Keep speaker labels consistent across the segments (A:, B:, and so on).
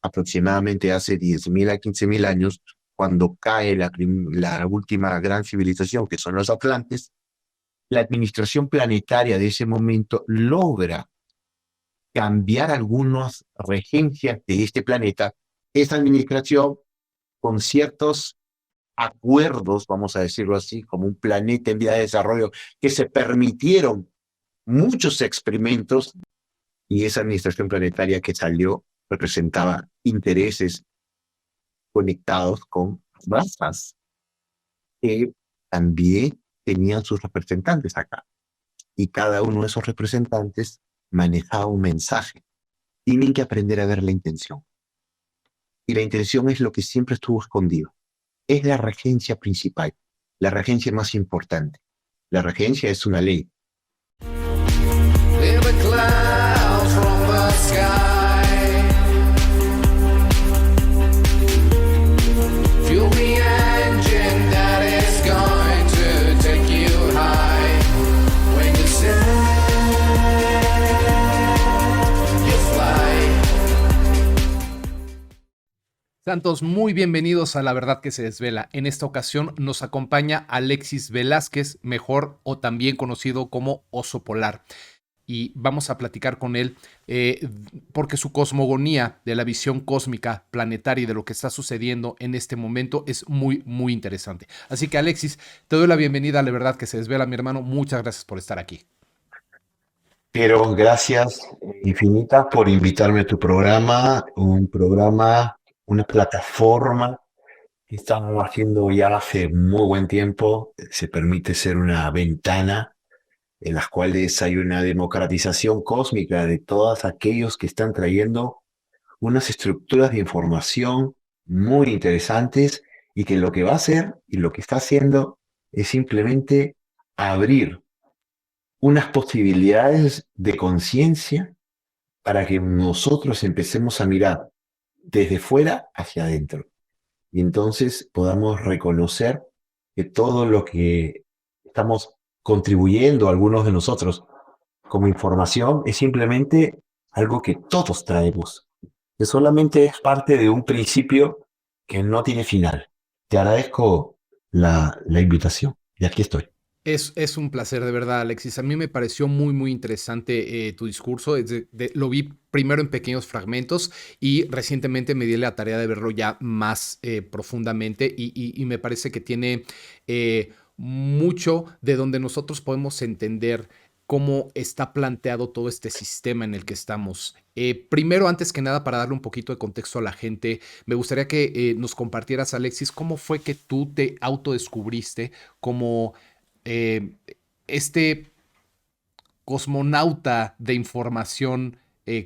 A: aproximadamente hace 10.000 a 15.000 años, cuando cae la última gran civilización, que son los Atlantes, la administración planetaria de ese momento logra cambiar algunas regencias de este planeta. Esa administración, con ciertos acuerdos, vamos a decirlo así, como un planeta en vía de desarrollo, que se permitieron muchos experimentos, y esa administración planetaria que salió representaba intereses conectados con razas que también tenían sus representantes acá. Y cada uno de esos representantes manejaba un mensaje. Tienen que aprender a ver la intención. Y la intención es lo que siempre estuvo escondido. Es la regencia principal, la regencia más importante. La regencia es una ley. In the clouds from the sky, fuel the engine that is going to take you high. When you say you fly.
B: Santos, muy bienvenidos a La Verdad que se Desvela. En esta ocasión nos acompaña Alexis Velázquez, mejor o también conocido como Oso Polar. Y vamos a platicar con él porque su cosmogonía de la visión cósmica, planetaria y de lo que está sucediendo en este momento es muy, muy interesante. Así que, Alexis, te doy la bienvenida a La Verdad que se Desvela, mi hermano. Muchas gracias por estar aquí.
A: Pero gracias infinitas por invitarme a tu programa, una plataforma que estamos haciendo ya hace muy buen tiempo. Se permite ser una ventana en las cuales hay una democratización cósmica de todos aquellos que están trayendo unas estructuras de información muy interesantes y que lo que va a hacer y lo que está haciendo es simplemente abrir unas posibilidades de conciencia para que nosotros empecemos a mirar desde fuera hacia adentro y entonces podamos reconocer que todo lo que estamos contribuyendo algunos de nosotros como información es simplemente algo que todos traemos, que solamente es parte de un principio que no tiene final. Te agradezco la invitación y aquí estoy.
B: Es un placer, de verdad, Alexis. A mí me pareció muy, muy interesante tu discurso. Lo vi primero en pequeños fragmentos y recientemente me di la tarea de verlo ya más profundamente y me parece que tiene mucho de donde nosotros podemos entender cómo está planteado todo este sistema en el que estamos. Primero, antes que nada, para darle un poquito de contexto a la gente, me gustaría que nos compartieras, Alexis, cómo fue que tú te autodescubriste como eh, este cosmonauta de información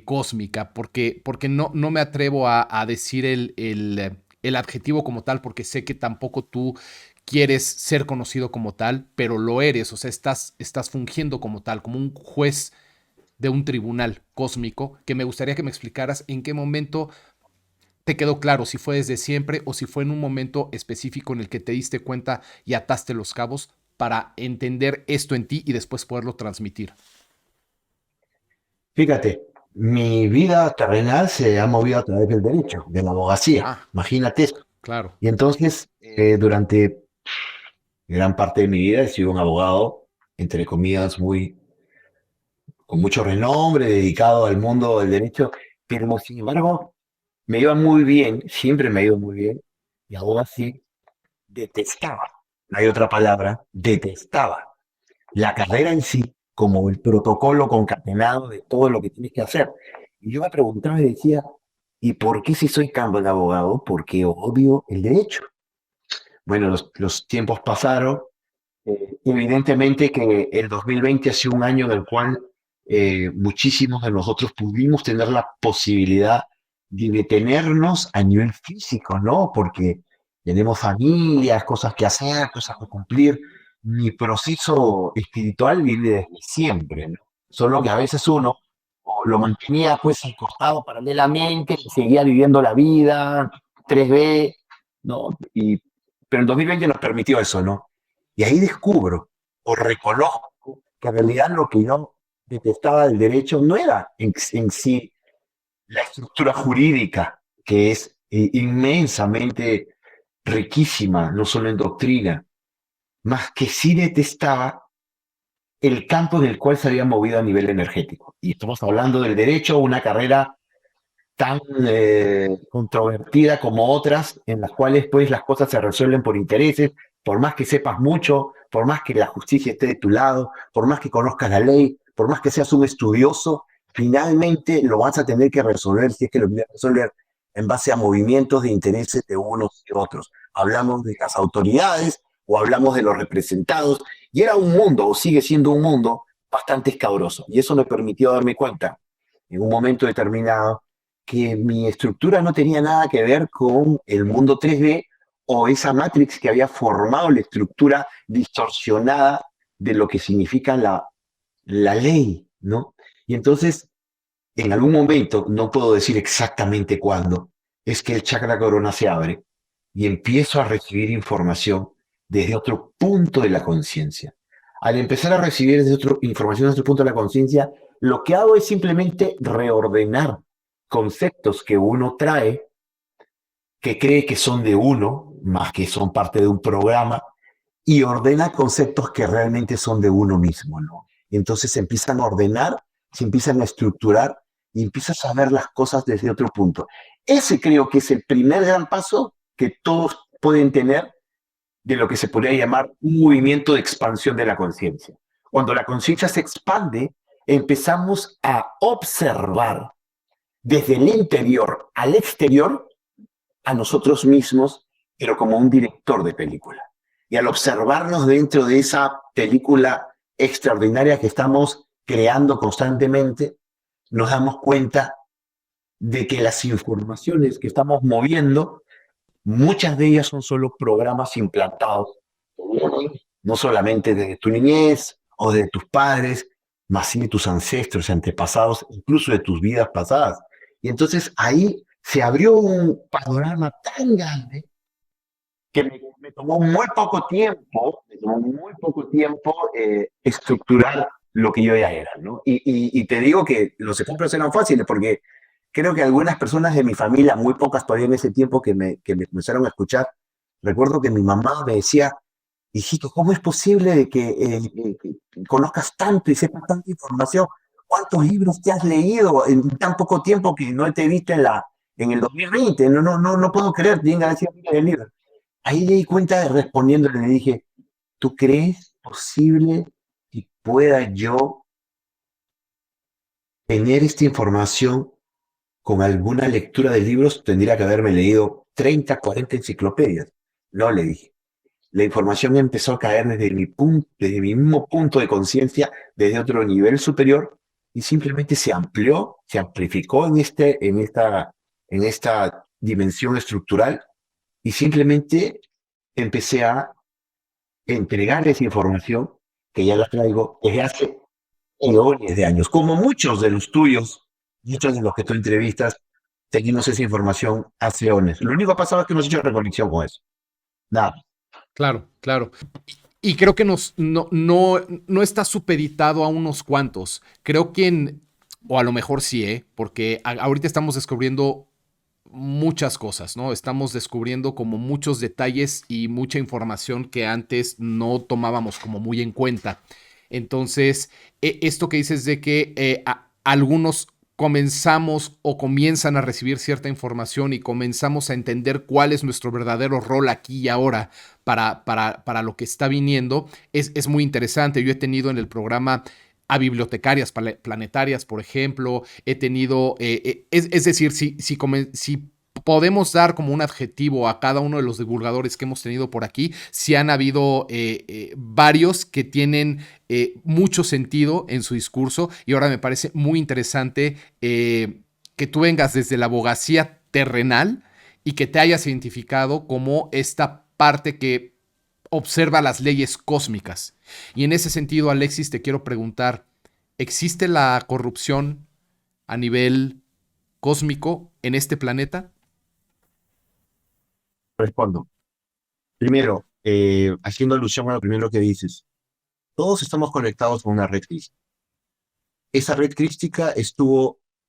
B: cósmica, porque no me atrevo a decir el adjetivo como tal, porque sé que tampoco tú quieres ser conocido como tal, pero lo eres, o sea, estás fungiendo como tal, como un juez de un tribunal cósmico, que me gustaría que me explicaras en qué momento te quedó claro, si fue desde siempre o si fue en un momento específico en el que te diste cuenta y ataste los cabos para entender esto en ti y después poderlo transmitir.
A: Fíjate, mi vida terrenal se ha movido a través del derecho, de la abogacía.
B: Ah,
A: Imagínate eso.
B: claro.
A: Y entonces, durante gran parte de mi vida he sido un abogado, entre comillas, con mucho renombre, dedicado al mundo del derecho, pero sin embargo me iba muy bien, siempre me ha ido muy bien, y aún así detestaba, no hay otra palabra, detestaba la carrera en sí como el protocolo concatenado de todo lo que tienes que hacer. Y yo me preguntaba y decía, ¿y por qué si soy tan buen abogado? Porque odio el derecho. Bueno, los tiempos pasaron. Evidentemente que el 2020 ha sido un año en el cual muchísimos de nosotros pudimos tener la posibilidad de detenernos a nivel físico, ¿no? Porque tenemos familias, cosas que hacer, cosas que cumplir. Mi proceso espiritual viene desde siempre, ¿no? Solo que a veces uno lo mantenía pues al costado paralelamente, y seguía viviendo la vida, 3B, ¿no? Pero el 2020 nos permitió eso, ¿no? Y ahí descubro o reconozco que en realidad lo que yo detestaba del derecho no era en sí la estructura jurídica, que es inmensamente riquísima, no solo en doctrina, más que sí detestaba el campo en el cual se había movido a nivel energético. Y estamos hablando del derecho, una carrera tan controvertida como otras, en las cuales pues las cosas se resuelven por intereses, por más que sepas mucho, por más que la justicia esté de tu lado, por más que conozcas la ley, por más que seas un estudioso, finalmente lo vas a tener que resolver si es que lo quieres resolver en base a movimientos de intereses de unos y otros. Hablamos de las autoridades o hablamos de los representados, y era un mundo, o sigue siendo un mundo, bastante escabroso. Y eso me permitió darme cuenta, en un momento determinado, que mi estructura no tenía nada que ver con el mundo 3D o esa matrix que había formado la estructura distorsionada de lo que significa la ley, ¿no? Y entonces, en algún momento, no puedo decir exactamente cuándo, es que el chakra corona se abre y empiezo a recibir información desde otro punto de la conciencia. Al empezar a recibir información desde otro punto de la conciencia, lo que hago es simplemente reordenar conceptos que uno trae, que cree que son de uno, más que son parte de un programa, y ordena conceptos que realmente son de uno mismo, ¿no? Y entonces se empiezan a ordenar, se empiezan a estructurar y empiezas a ver las cosas desde otro punto. Ese creo que es el primer gran paso que todos pueden tener de lo que se podría llamar un movimiento de expansión de la conciencia. Cuando la conciencia se expande, empezamos a observar desde el interior al exterior a nosotros mismos, pero como un director de película. Y al observarnos dentro de esa película extraordinaria que estamos creando constantemente, nos damos cuenta de que las informaciones que estamos moviendo, muchas de ellas son solo programas implantados, no solamente de tu niñez o de tus padres, más sí de tus ancestros, antepasados, incluso de tus vidas pasadas. Y entonces ahí se abrió un panorama tan grande que me tomó muy poco tiempo estructurar lo que yo ya era, ¿no? Y te digo que los ejemplos eran fáciles porque creo que algunas personas de mi familia, muy pocas todavía en ese tiempo que me comenzaron a escuchar, recuerdo que mi mamá me decía, hijito, ¿cómo es posible de que conozcas tanto y sepas tanta información? ¿Cuántos libros te has leído en tan poco tiempo que no te viste en el 2020? No puedo creer, tenga decir miles de libros. Ahí me di cuenta, respondiéndole, le dije, ¿tú crees posible que pueda yo tener esta información con alguna lectura de libros? Tendría que haberme leído 30, 40 enciclopedias. No, le dije. La información empezó a caer desde mi mismo punto de conciencia, desde otro nivel superior, y simplemente se amplió, se amplificó en esta dimensión estructural, y simplemente empecé a entregar esa información que ya la traigo desde hace eones de años, como muchos de los tuyos, muchos de los que tú entrevistas, teníamos esa información hace eones. Lo único que ha pasado es que hemos hecho reconexión con eso. Nada.
B: Claro, claro. Y creo que no está supeditado a unos cuantos. Creo que o a lo mejor sí, porque ahorita estamos descubriendo muchas cosas, ¿no? Estamos descubriendo como muchos detalles y mucha información que antes no tomábamos como muy en cuenta. Entonces, esto que dices de que algunos comenzamos o comienzan a recibir cierta información y comenzamos a entender cuál es nuestro verdadero rol aquí y ahora para lo que está viniendo, es muy interesante. Yo he tenido en el programa a bibliotecarias planetarias, por ejemplo, he tenido, es decir, si podemos dar como un adjetivo a cada uno de los divulgadores que hemos tenido por aquí, si han habido varios que tienen mucho sentido en su discurso, y ahora me parece muy interesante que tú vengas desde la abogacía terrenal y que te hayas identificado como esta parte que observa las leyes cósmicas. Y en ese sentido, Alexis, te quiero preguntar, ¿existe la corrupción a nivel cósmico en este planeta?
A: Respondo. Primero, haciendo alusión a lo primero que dices, todos estamos conectados con una red crística. Esa red crística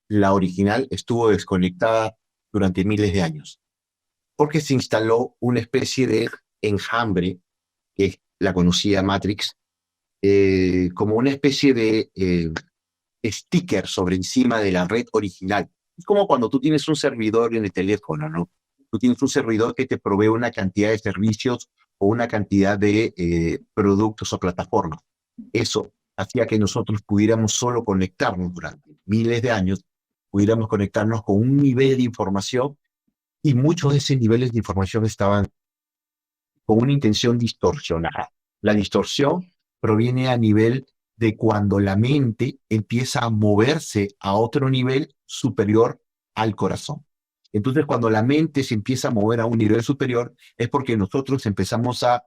A: la original, estuvo desconectada durante miles de años, porque se instaló una especie de enjambre, que es la conocida Matrix, como una especie de sticker sobre encima de la red original. Es como cuando tú tienes un servidor en el teléfono, ¿no? Tú tienes un servidor que te provee una cantidad de servicios o una cantidad de productos o plataformas. Eso hacía que nosotros pudiéramos solo conectarnos durante miles de años, pudiéramos conectarnos con un nivel de información y muchos de esos niveles de información estaban con una intención distorsionada. La distorsión proviene a nivel de cuando la mente empieza a moverse a otro nivel superior al corazón. Entonces, cuando la mente se empieza a mover a un nivel superior, es porque nosotros empezamos a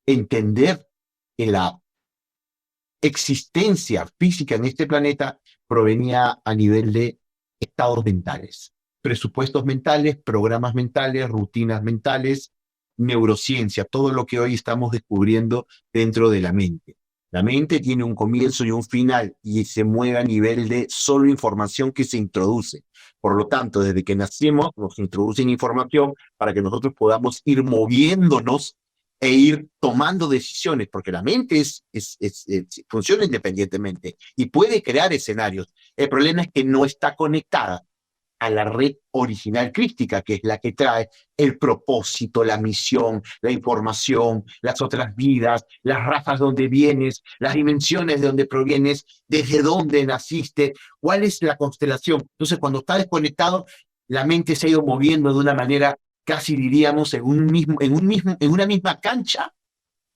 A: entender que la existencia física en este planeta provenía a nivel de estados mentales, presupuestos mentales, programas mentales, rutinas mentales, neurociencia, todo lo que hoy estamos descubriendo dentro de la mente. La mente tiene un comienzo y un final y se mueve a nivel de solo información que se introduce. Por lo tanto, desde que nacemos nos introducen información para que nosotros podamos ir moviéndonos e ir tomando decisiones, porque la mente funciona independientemente y puede crear escenarios. El problema es que no está conectada a la red original crística, que es la que trae el propósito, la misión, la información, las otras vidas, las razas donde vienes, las dimensiones de donde provienes, desde dónde naciste, cuál es la constelación. Entonces, cuando está desconectado, la mente se ha ido moviendo de una manera, casi diríamos, en una misma cancha,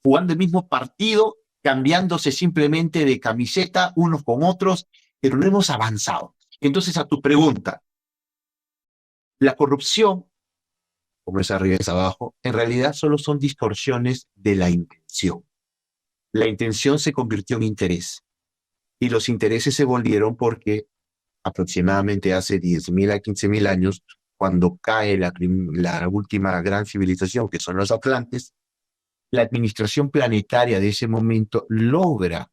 A: jugando el mismo partido, cambiándose simplemente de camiseta unos con otros, pero no hemos avanzado. Entonces, a tu pregunta, la corrupción, como es arriba es abajo, en realidad solo son distorsiones de la intención. La intención se convirtió en interés y los intereses se volvieron porque aproximadamente hace 10.000 a 15.000 años, cuando cae la última gran civilización, que son los Atlantes, la administración planetaria de ese momento logra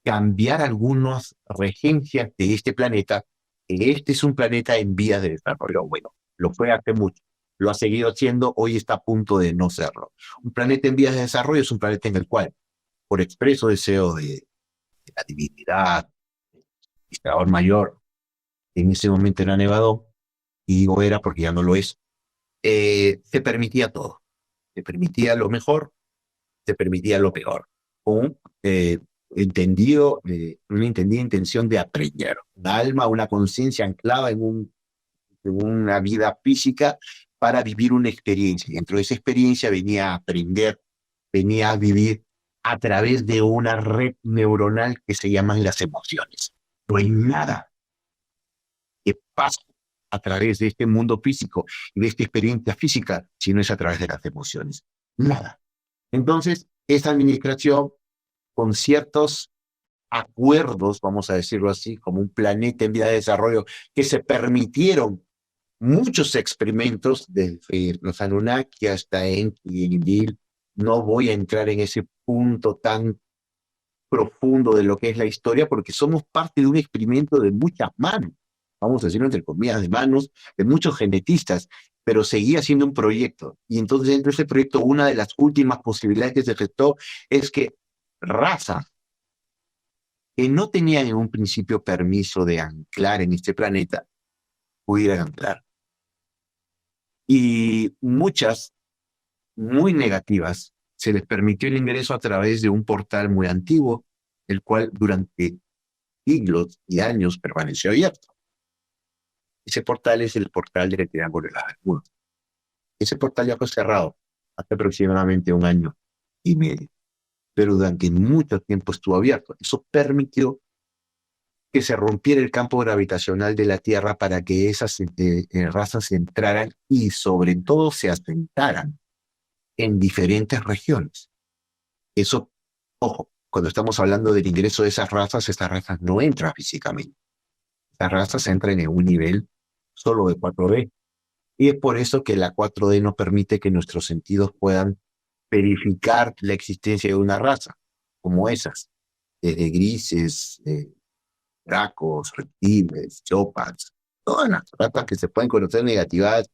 A: cambiar algunas regencias de este planeta, que este es un planeta en vías de desarrollo. Bueno, lo fue hace mucho, lo ha seguido haciendo, hoy está a punto de no serlo. Un planeta en vías de desarrollo es un planeta en el cual, por expreso deseo de la divinidad, el creador mayor, en ese momento era Nevadón, y digo era porque ya no lo es, se permitía todo. Se permitía lo mejor, se permitía lo peor. Con una entendida intención de aprender. Un alma, una conciencia anclada en una vida física para vivir una experiencia. Y dentro de esa experiencia venía a aprender, venía a vivir a través de una red neuronal que se llaman las emociones. No hay nada que pasa a través de este mundo físico y de esta experiencia física si no es a través de las emociones. Nada. Entonces, esta administración, con ciertos acuerdos, vamos a decirlo así, como un planeta en vía de desarrollo, que se permitieron muchos experimentos, desde los Anunnaki hasta Enki y Enlil. No voy a entrar en ese punto tan profundo de lo que es la historia, porque somos parte de un experimento de muchas manos, vamos a decirlo entre comillas, de manos de muchos genetistas, pero seguía siendo un proyecto. Y entonces dentro de ese proyecto, una de las últimas posibilidades que se gestó es que razas que no tenían en un principio permiso de anclar en este planeta, pudieran anclar. Y muchas, muy negativas, se les permitió el ingreso a través de un portal muy antiguo, el cual durante siglos y años permaneció abierto. Ese portal es el portal del Triángulo de las Bermudas. Ese portal ya fue cerrado hace aproximadamente 1 año y medio, pero durante mucho tiempo estuvo abierto. Eso permitió que se rompiera el campo gravitacional de la Tierra para que esas razas entraran y sobre todo se asentaran en diferentes regiones. Eso, ojo, cuando estamos hablando del ingreso de esas razas no entran físicamente. Esas razas entran en un nivel solo de 4D. Y es por eso que la 4D no permite que nuestros sentidos puedan verificar la existencia de una raza, como esas, desde grises, dracos, reptiles, chopas, todas las ratas que se pueden conocer negativadas,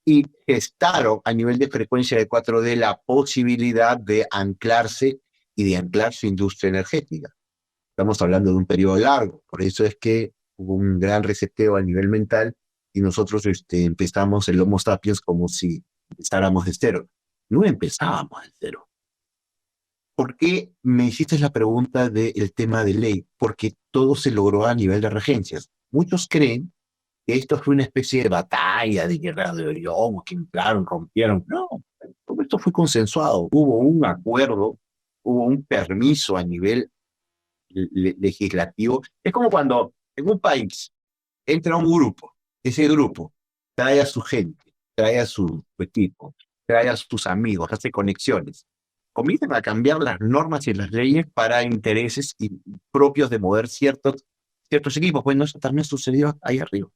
A: y gestaron a nivel de frecuencia de 4D la posibilidad de anclarse y de anclar su industria energética. Estamos hablando de un periodo largo, por eso es que hubo un gran reseteo a nivel mental y nosotros empezamos el Homo sapiens como si empezáramos de cero. No empezábamos de cero. ¿Por qué me hiciste la pregunta del tema de ley? Porque todo se logró a nivel de regencias. Muchos creen que esto fue una especie de batalla, de guerra de Orión, que entraron, rompieron. No, todo esto fue consensuado. Hubo un acuerdo, hubo un permiso a nivel legislativo. Es como cuando en un país entra un grupo, ese grupo trae a su gente, trae a su equipo, trae a sus amigos, hace conexiones. Comienzan a cambiar las normas y las leyes para intereses propios de mover ciertos equipos. Bueno, eso también sucedió ahí arriba.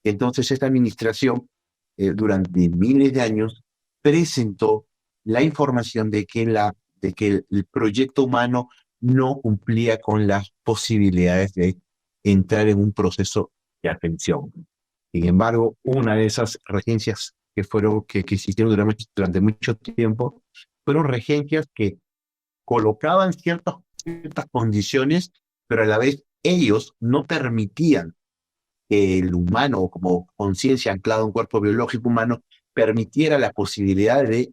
A: Entonces, esta administración, durante miles de años, presentó la información de que el proyecto humano no cumplía con las posibilidades de entrar en un proceso de atención. Sin embargo, una de esas regencias que existieron durante mucho tiempo fueron regencias que colocaban ciertas condiciones, pero a la vez ellos no permitían que el humano, como conciencia anclada a un cuerpo biológico humano, permitiera la posibilidad de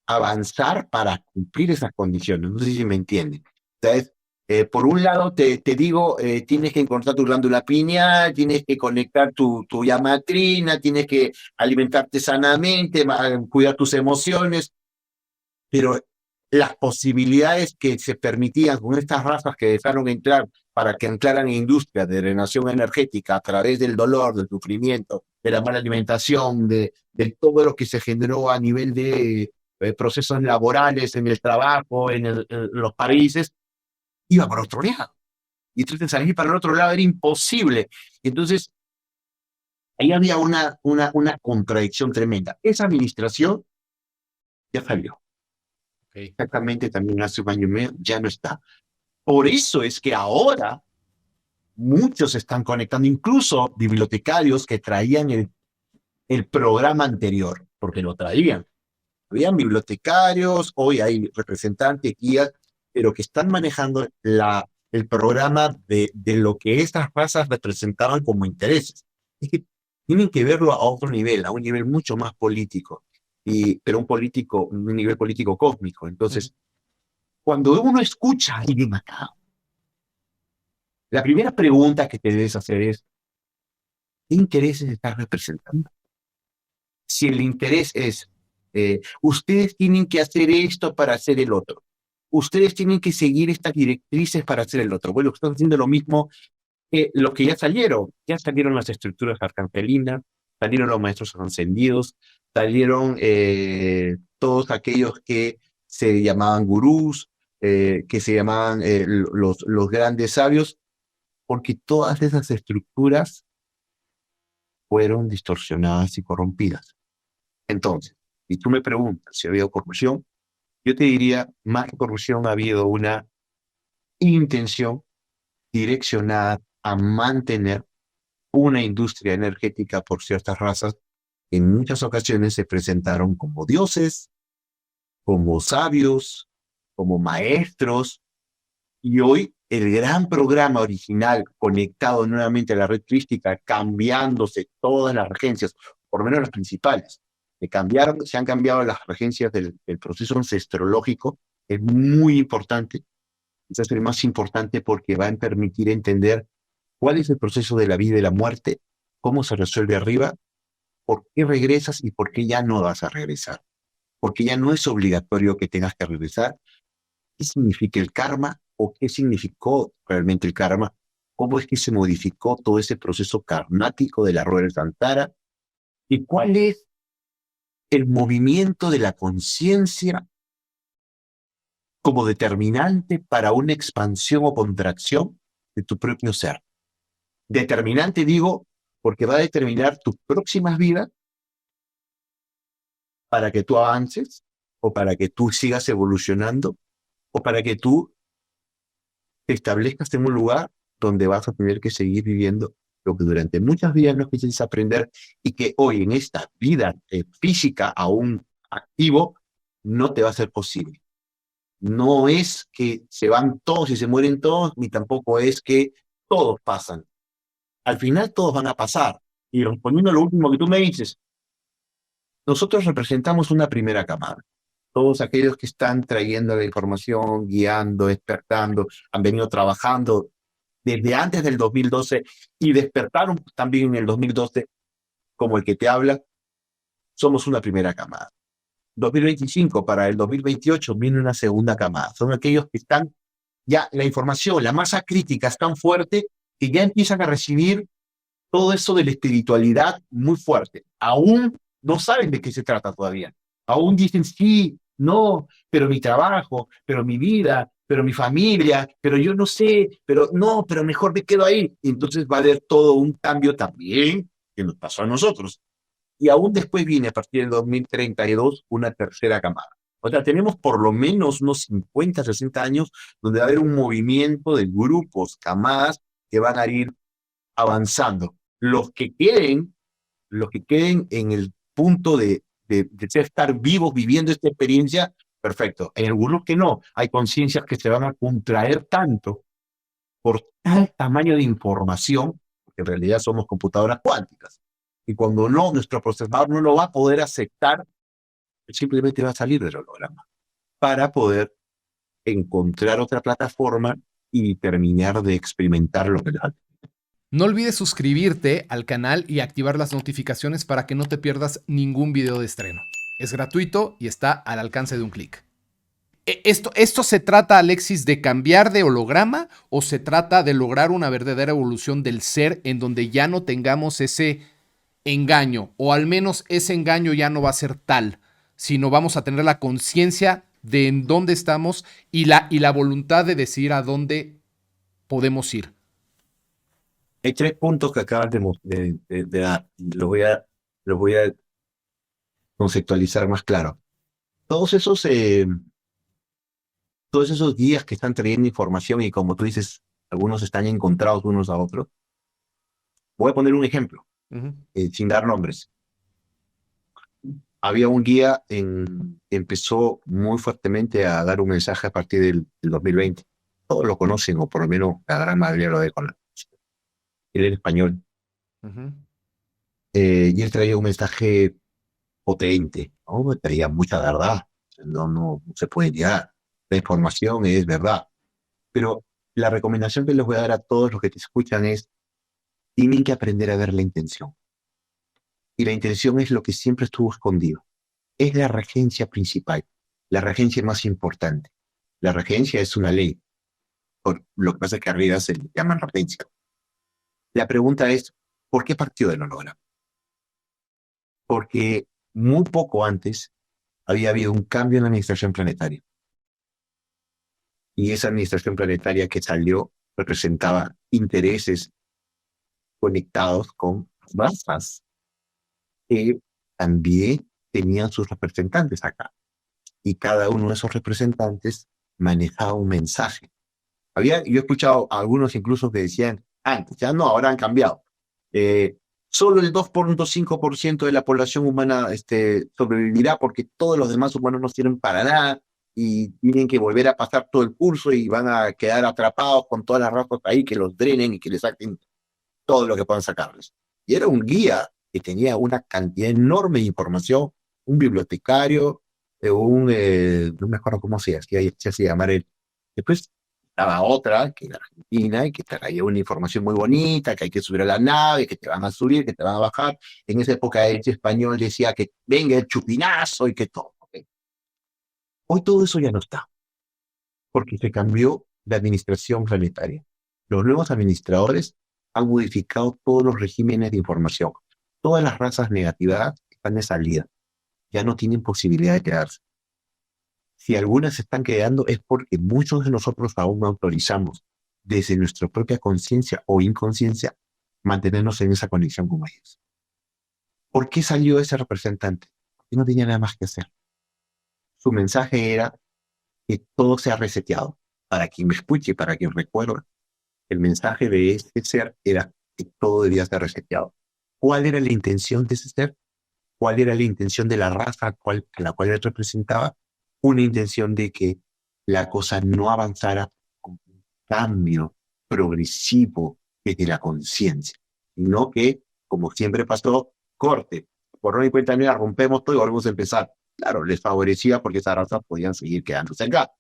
A: avanzar para cumplir esas condiciones. No sé si me entienden. Entonces, por un lado te digo, tienes que encontrar tu glándula pineal, tienes que conectar tu llamatrina, tienes que alimentarte sanamente, cuidar tus emociones, pero las posibilidades que se permitían con estas razas que dejaron entrar para que anclaran industrias de drenación energética a través del dolor, del sufrimiento, de la mala alimentación, de todo lo que se generó a nivel de procesos laborales en el trabajo, en los países, iba para otro lado. Y entonces salir para el otro lado era imposible. Entonces, ahí había una contradicción tremenda. Esa administración ya salió.
B: Ok.
A: Exactamente, también hace un año y medio, ya no está. Por eso es que ahora muchos se están conectando, incluso bibliotecarios que traían el programa anterior, porque lo traían. Habían bibliotecarios, hoy hay representantes, guías, pero que están manejando el programa de lo que estas razas representaban como intereses. Es que tienen que verlo a otro nivel, a un nivel mucho más político, pero un nivel político cósmico. Entonces, cuando uno escucha a alguien acá, la primera pregunta que te debes hacer es, ¿qué intereses estás representando? Si el interés es, ustedes tienen que hacer esto para hacer el otro, ustedes tienen que seguir estas directrices para hacer el otro. Bueno, están haciendo lo mismo que los que ya salieron las estructuras arcangelinas, salieron los maestros ascendidos, salieron todos aquellos que se llamaban gurús, que se llamaban los grandes sabios, porque todas esas estructuras fueron distorsionadas y corrompidas. Entonces, si tú me preguntas si ha habido corrupción, yo te diría, más que corrupción, ha habido una intención direccionada a mantener una industria energética por ciertas razas que en muchas ocasiones se presentaron como dioses, como sabios, como maestros, y hoy el gran programa original conectado nuevamente a la red crística, cambiándose todas las regencias, por lo menos las principales, se han cambiado las regencias del proceso ancestrológico, es muy importante, quizás el más importante porque va a permitir entender cuál es el proceso de la vida y la muerte, cómo se resuelve arriba, por qué regresas y por qué ya no vas a regresar, porque ya no es obligatorio que tengas que regresar. ¿Qué significa el karma o qué significó realmente el karma? ¿Cómo es que se modificó todo ese proceso karmático de la rueda del Santara? ¿Y cuál es el movimiento de la conciencia como determinante para una expansión o contracción de tu propio ser? Determinante, digo, porque va a determinar tus próximas vidas para que tú avances o para que tú sigas evolucionando o para que tú te establezcas en un lugar donde vas a tener que seguir viviendo lo que durante muchas vidas no quisiste aprender y que hoy en esta vida física aún activo no te va a ser posible. No es que se van todos y se mueren todos, ni tampoco es que todos pasan. Al final todos van a pasar. Y respondiendo a lo último que tú me dices, nosotros representamos una primera camada. Todos aquellos que están trayendo la información, guiando, despertando, han venido trabajando desde antes del 2012 y despertaron también en el 2012 como el que te habla, somos una primera camada. 2025 para el 2028 viene una segunda camada. Son aquellos que están ya, la información, la masa crítica es tan fuerte que ya empiezan a recibir todo eso de la espiritualidad muy fuerte. Aún no saben de qué se trata todavía. Aún dicen sí, no, pero mi trabajo, pero mi vida, pero mi familia, pero yo no sé, pero no, pero mejor me quedo ahí. Y entonces va a haber todo un cambio también que nos pasó a nosotros. Y aún después viene a partir del 2032 una tercera camada. O sea, tenemos por lo menos unos 50, 60 años donde va a haber un movimiento de grupos, camadas que van a ir avanzando. Los que queden en el punto de estar vivos viviendo esta experiencia, perfecto. En algunos que no, hay conciencias que se van a contraer tanto por tal tamaño de información, porque en realidad somos computadoras cuánticas. Y cuando no, nuestro procesador no lo va a poder aceptar, simplemente va a salir del holograma para poder encontrar otra plataforma y terminar de experimentar lo que les.
B: No olvides suscribirte al canal y activar las notificaciones para que no te pierdas ningún video de estreno. Es gratuito y está al alcance de un clic. ¿Esto se trata, Alexis, de cambiar de holograma o se trata de lograr una verdadera evolución del ser en donde ya no tengamos ese engaño, o al menos ese engaño ya no va a ser tal, sino vamos a tener la conciencia de en dónde estamos y la voluntad de decidir a dónde podemos ir?
A: Hay tres puntos que acabas de dar. Los voy a conceptualizar más claro. Todos esos, eh, todos esos guías que están trayendo información y como tú dices, algunos están encontrados unos a otros. Voy a poner un ejemplo,
B: Ujú.
A: sin dar nombres. Había un guía que empezó muy fuertemente a dar un mensaje a partir del 2020. Todos lo conocen, o por lo menos la gran mayoría lo de conocer. Él era español.
B: Ujú.
A: Y él traía un mensaje potente, ¿no? Traía mucha verdad. No se puede negar. La información es verdad. Pero la recomendación que les voy a dar a todos los que te escuchan es, tienen que aprender a ver la intención. Y la intención es lo que siempre estuvo escondido. Es la regencia principal, la regencia más importante. La regencia es una ley. Por lo que pasa es que arriba se le llaman regencia. La pregunta es, ¿por qué partió del holograma? Porque muy poco antes había habido un cambio en la administración planetaria. Y esa administración planetaria que salió representaba intereses conectados con razas que también tenían sus representantes acá. Y cada uno de esos representantes manejaba un mensaje. Yo he escuchado a algunos incluso que decían, antes, ya no, ahora han cambiado. Solo el 2.5% de la población humana sobrevivirá porque todos los demás humanos no sirven para nada y tienen que volver a pasar todo el curso y van a quedar atrapados con todas las razas ahí que los drenen y que les saquen todo lo que puedan sacarles. Y era un guía que tenía una cantidad enorme de información, un bibliotecario, no me acuerdo cómo se hacía llamar él. Después estaba otra, que era Argentina, y que traía una información muy bonita, que hay que subir a la nave, que te van a subir, que te van a bajar. En esa época el español decía que venga el chupinazo y que todo. ¿Okay? Hoy todo eso ya no está, porque se cambió la administración planetaria. Los nuevos administradores han modificado todos los regímenes de información. Todas las razas negativas están de salida. Ya no tienen posibilidad de quedarse. Si algunas se están quedando es porque muchos de nosotros aún no autorizamos, desde nuestra propia conciencia o inconsciencia, mantenernos en esa conexión con ellos. ¿Por qué salió ese representante? Porque no tenía nada más que hacer. Su mensaje era que todo sea reseteado. Para quien me escuche, para quien recuerde, el mensaje de este ser era que todo debía ser reseteado. ¿Cuál era la intención de ese ser? ¿Cuál era la intención de la raza a la cual él representaba? Una intención de que la cosa no avanzara con un cambio progresivo desde la conciencia, sino que, como siempre pasó, corte, por no y cuenta mía, rompemos todo y volvemos a empezar. Claro, les favorecía porque esas razas podían seguir quedándose acá,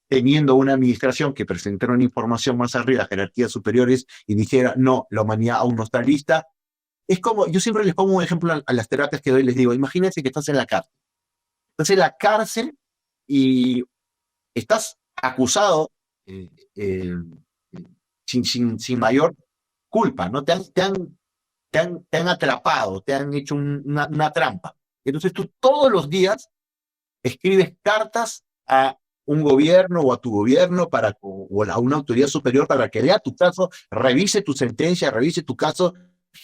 A: teniendo una administración que presentara una información más arriba, jerarquías superiores, y dijera, no, la humanidad aún no está lista. Es como, yo siempre les pongo un ejemplo a las terapias que doy, les digo, imagínense que estás en la cárcel. Estás en la cárcel y estás acusado eh, eh, sin mayor culpa, ¿no? Te han atrapado, te han hecho una trampa. Entonces tú todos los días escribes cartas a un gobierno o a tu gobierno o a una autoridad superior para que lea tu caso, revise tu sentencia, revise tu caso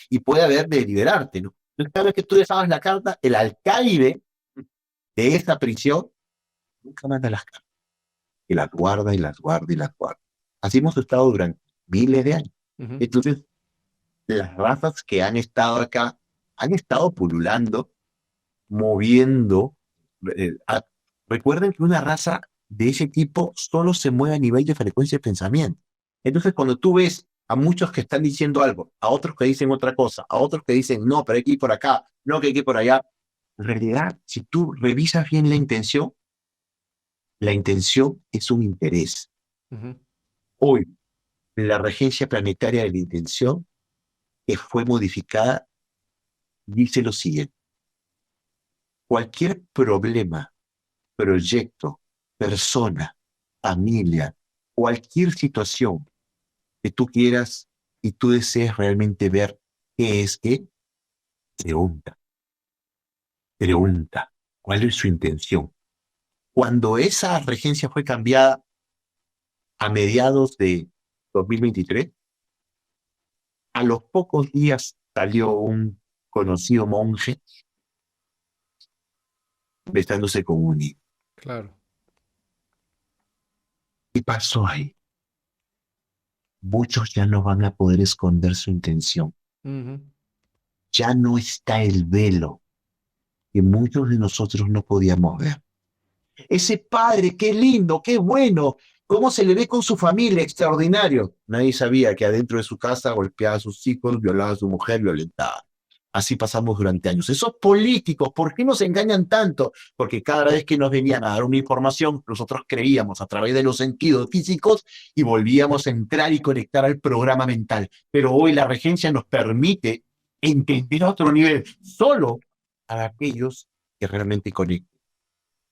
A: y pueda ver de liberarte, ¿no? Entonces, cada vez que tú dejabas la carta, el alcaide de esa prisión nunca manda las cartas. Y las guarda y las guarda y las guarda. Así hemos estado durante miles de años.
B: Ujú.
A: Entonces, las razas que han estado acá han estado pululando, moviendo. eh, a- Recuerden que una raza de ese tipo solo se mueve a nivel de frecuencia de pensamiento. Entonces, cuando tú ves a muchos que están diciendo algo, a otros que dicen otra cosa, a otros que dicen, no, pero hay que ir por acá, no, que hay que ir por allá, en realidad, si tú revisas bien la intención es un interés.
B: Ujú.
A: Hoy, la regencia planetaria de la intención, que fue modificada, dice lo siguiente: cualquier problema, proyecto, persona, familia, cualquier situación que tú quieras y tú desees realmente ver qué es qué, pregunta, pregunta, ¿cuál es su intención? Cuando esa regencia fue cambiada a mediados de 2023, a los pocos días salió un conocido monje besándose con un niño.
B: Claro.
A: ¿Qué pasó ahí? Muchos ya no van a poder esconder su intención.
B: Ujú.
A: Ya no está el velo que muchos de nosotros no podíamos ver. Ese padre, qué lindo, qué bueno, cómo se le ve con su familia, extraordinario. Nadie sabía que adentro de su casa golpeaba a sus hijos, violaba a su mujer, violentaba. Así pasamos durante años. Esos políticos, ¿por qué nos engañan tanto? Porque cada vez que nos venían a dar una información, nosotros creíamos a través de los sentidos físicos y volvíamos a entrar y conectar al programa mental. Pero hoy la regencia nos permite entender a otro nivel, solo a aquellos que realmente conectan.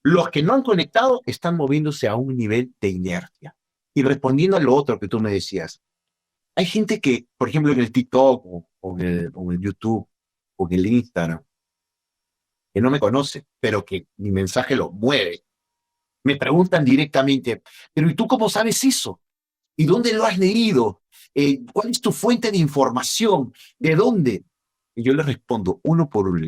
A: Los que no han conectado están moviéndose a un nivel de inercia. Y respondiendo a lo otro que tú me decías, hay gente que, por ejemplo, en el TikTok o en YouTube o en el Instagram, que no me conoce, pero que mi mensaje lo mueve. Me preguntan directamente, pero ¿y tú cómo sabes eso? ¿Y dónde lo has leído? ¿Cuál es tu fuente de información? ¿De dónde? Y yo les respondo uno por uno.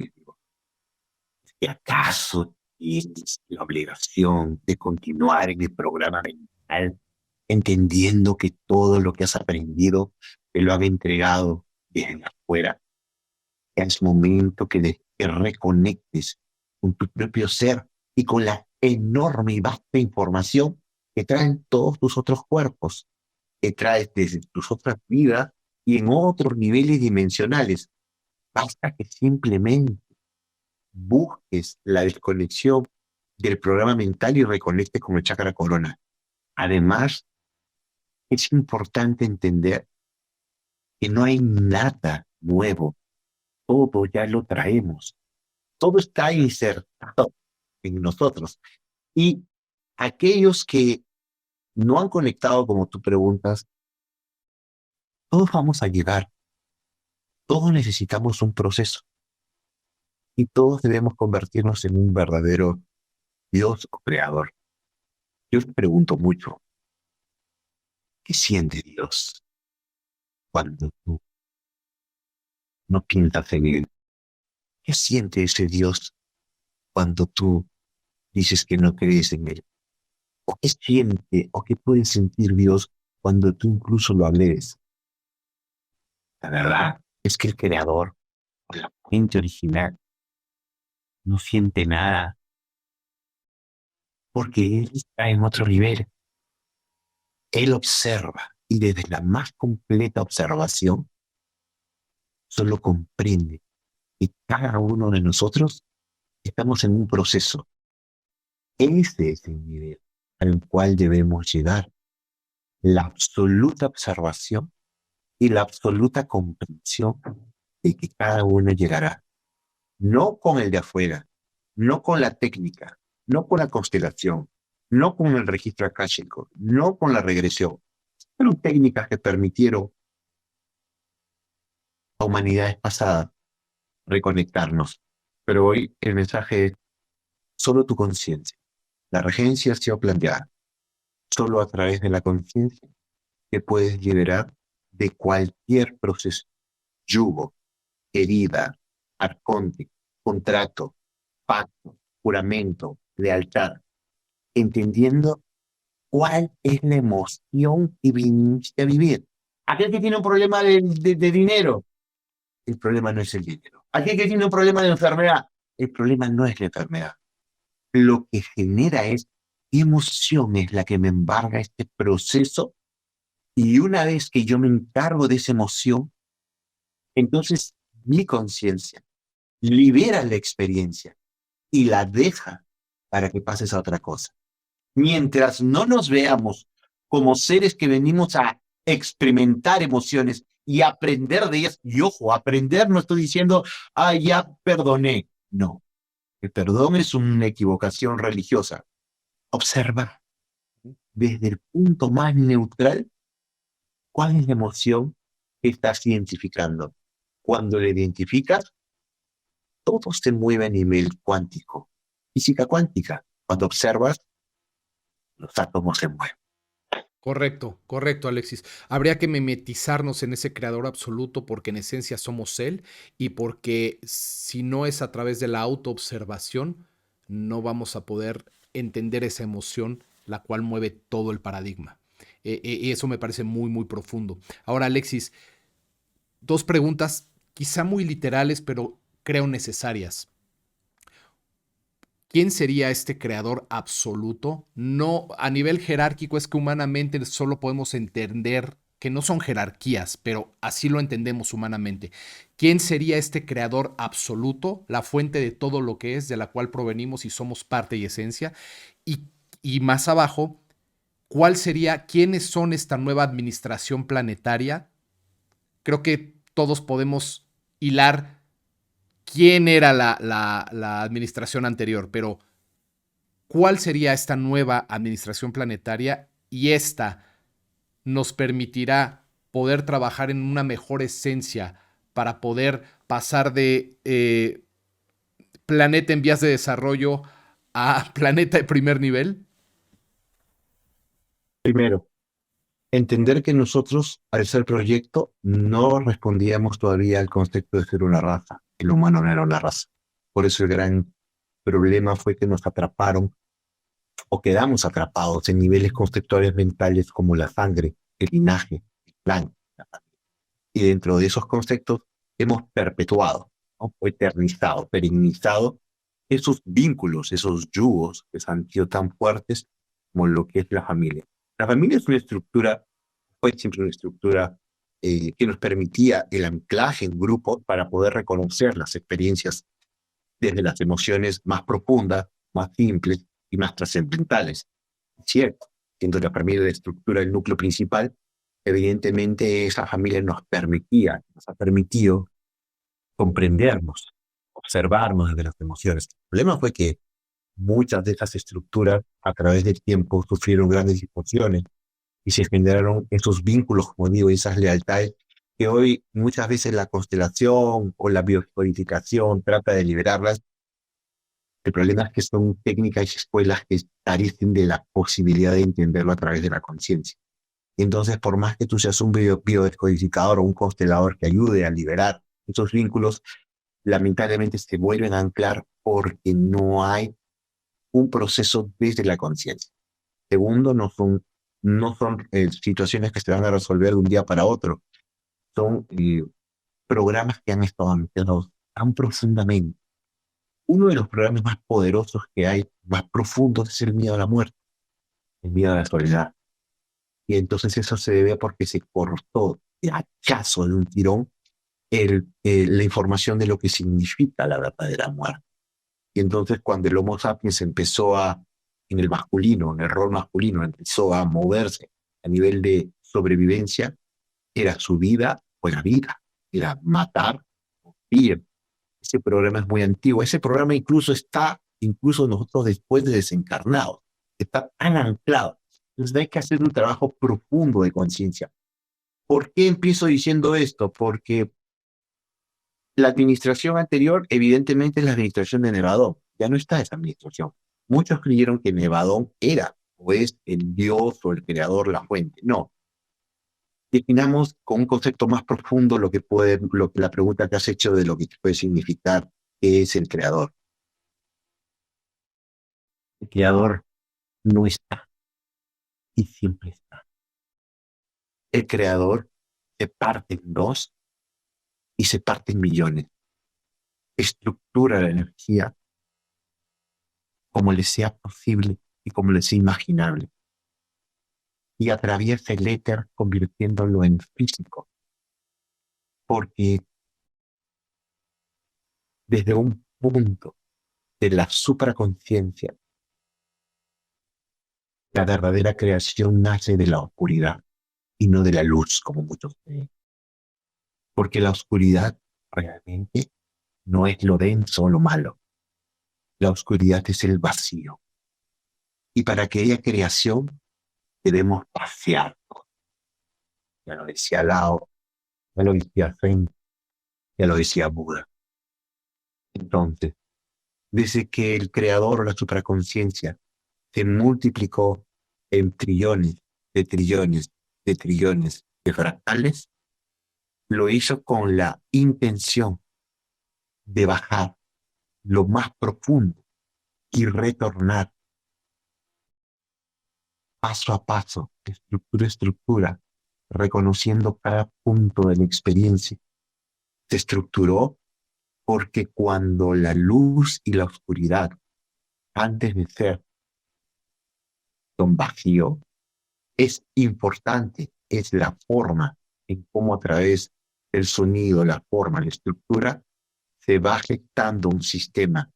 A: ¿Y acaso tienes la obligación de continuar en el programa mental, entendiendo que todo lo que has aprendido te lo han entregado desde afuera? Es momento que reconectes con tu propio ser y con la enorme y vasta información que traen todos tus otros cuerpos, que traes desde tus otras vidas y en otros niveles dimensionales. Basta que simplemente busques la desconexión del programa mental y reconectes con el chakra corona. Además, es importante entender que no hay nada nuevo, todo ya lo traemos, todo está insertado en nosotros. Y aquellos que no han conectado, como tú preguntas, todos vamos a llegar, todos necesitamos un proceso y todos debemos convertirnos en un verdadero Dios o creador. Yo te pregunto mucho, ¿qué siente Dios cuando tú no piensas en Él? ¿Qué siente ese Dios cuando tú dices que no crees en Él? ¿O qué siente o qué puede sentir Dios cuando tú incluso lo agredes?
C: La verdad es que el creador, o la fuente original, no siente nada porque él está en otro nivel. Él observa y desde la más completa observación solo comprende que cada uno de nosotros estamos en un proceso. Ese es el nivel al cual debemos llegar. La absoluta observación y la absoluta comprensión de que cada uno llegará. No con el de afuera, no con la técnica, no con la constelación, no con el registro akáshico, no con la regresión. Fueron técnicas que permitieron a humanidades pasadas reconectarnos. Pero hoy el mensaje es solo tu conciencia. La regencia ha sido planteada. Solo a través de la conciencia que puedes liberar de cualquier proceso, yugo, herida, arconte, contrato, pacto, juramento, lealtad, entendiendo cuál es la emoción que viniste a vivir. Aquel que tiene un problema de dinero, el problema no es el dinero. Aquel que tiene un problema de enfermedad, el problema no es la enfermedad. Lo que genera es qué emoción es la que me embarga este proceso y una vez que yo me encargo de esa emoción, entonces mi conciencia libera la experiencia y la deja para que pases a otra cosa. Mientras no nos veamos como seres que venimos a experimentar emociones y aprender de ellas, y ojo, aprender no estoy diciendo, ya perdoné. No, el perdón es una equivocación religiosa. Observa desde el punto más neutral cuál es la emoción que estás identificando. Cuando la identificas, todo se mueve a nivel cuántico. Física cuántica. Cuando observas, los átomos se mueven.
B: Correcto, correcto, Alexis. Habría que mimetizarnos en ese creador absoluto porque en esencia somos él y porque si no es a través de la autoobservación, no vamos a poder entender esa emoción, la cual mueve todo el paradigma. Y eso me parece muy, muy profundo. Ahora, Alexis, dos preguntas quizá muy literales, pero creo necesarias. ¿Quién sería este creador absoluto? No, a nivel jerárquico es que humanamente solo podemos entender que no son jerarquías, pero así lo entendemos humanamente. ¿Quién sería este creador absoluto, la fuente de todo lo que es, de la cual provenimos y somos parte y esencia? Y más abajo, ¿cuál sería, quiénes son esta nueva administración planetaria? Creo que todos podemos hilar quién era la administración anterior, pero ¿cuál sería esta nueva administración planetaria? Y esta nos permitirá poder trabajar en una mejor esencia para poder pasar de planeta en vías de desarrollo a planeta de primer nivel.
A: Primero, entender que nosotros, al ser proyecto, no respondíamos todavía al concepto de ser una raza. El humano no era una raza. Por eso el gran problema fue que nos atraparon o quedamos atrapados en niveles conceptuales mentales como la sangre, el linaje, el clan. Y dentro de esos conceptos hemos perpetuado, ¿no? O eternizado, perennizado esos vínculos, esos yugos que han sido tan fuertes como lo que es la familia. La familia es una estructura, fue siempre una estructura que nos permitía el anclaje en grupo para poder reconocer las experiencias desde las emociones más profundas, más simples y más trascendentales. Cierto, siendo la familia de estructura el núcleo principal, evidentemente esa familia nos permitía, nos ha permitido comprendernos, observarnos desde las emociones. El problema fue que muchas de esas estructuras a través del tiempo sufrieron grandes disfunciones y se generaron esos vínculos, como digo, y esas lealtades que hoy muchas veces la constelación o la biocodificación trata de liberarlas. El problema es que son técnicas y escuelas que carecen de la posibilidad de entenderlo a través de la conciencia. Entonces, por más que tú seas un biodescodificador o un constelador que ayude a liberar esos vínculos, lamentablemente se vuelven a anclar porque no hay un proceso desde la conciencia. Segundo, no son situaciones que se van a resolver de un día para otro. Son
C: programas que han estado anclados tan profundamente. Uno de los programas más poderosos que hay, más profundos, es el miedo a la muerte, el miedo a la soledad. Y entonces eso se debe a porque se cortó de hachazo, de un tirón, la información de lo que significa la verdadera muerte. Y entonces cuando el Homo sapiens empezó en el masculino, en el rol masculino, empezó a moverse a nivel de sobrevivencia, era su vida o la vida, era matar o vivir. Ese programa es muy antiguo. Ese programa incluso nosotros después de desencarnados, está tan anclado. Entonces hay que hacer un trabajo profundo de conciencia. ¿Por qué empiezo diciendo esto? Porque la administración anterior, evidentemente, es la administración de Nevadón. Ya no está esa administración. Muchos creyeron que Nevadón era o es el dios o el creador, la fuente. No. Definamos con un concepto más profundo la pregunta que has hecho de lo que puede significar qué es el creador. El creador no está y siempre está. El creador se parte en dos y se parte en millones. Estructura la energía como le sea posible y como le sea imaginable. Y atraviesa el éter convirtiéndolo en físico. Porque desde un punto de la supraconciencia, la verdadera creación nace de la oscuridad y no de la luz, como muchos creen. Porque la oscuridad realmente no es lo denso o lo malo. La oscuridad es el vacío. Y para que haya creación, debemos pasear. Ya lo decía Lao, ya lo decía Zen, ya lo decía Buda. Entonces, desde que el creador o la supraconciencia se multiplicó en trillones de trillones de trillones de fractales, lo hizo con la intención de bajar lo más profundo y retornar paso a paso, estructura a estructura, reconociendo cada punto de la experiencia. Se estructuró porque cuando la luz y la oscuridad, antes de ser son vacío, es importante, es la forma en cómo a través del sonido, la forma, la estructura, se va gestando un sistema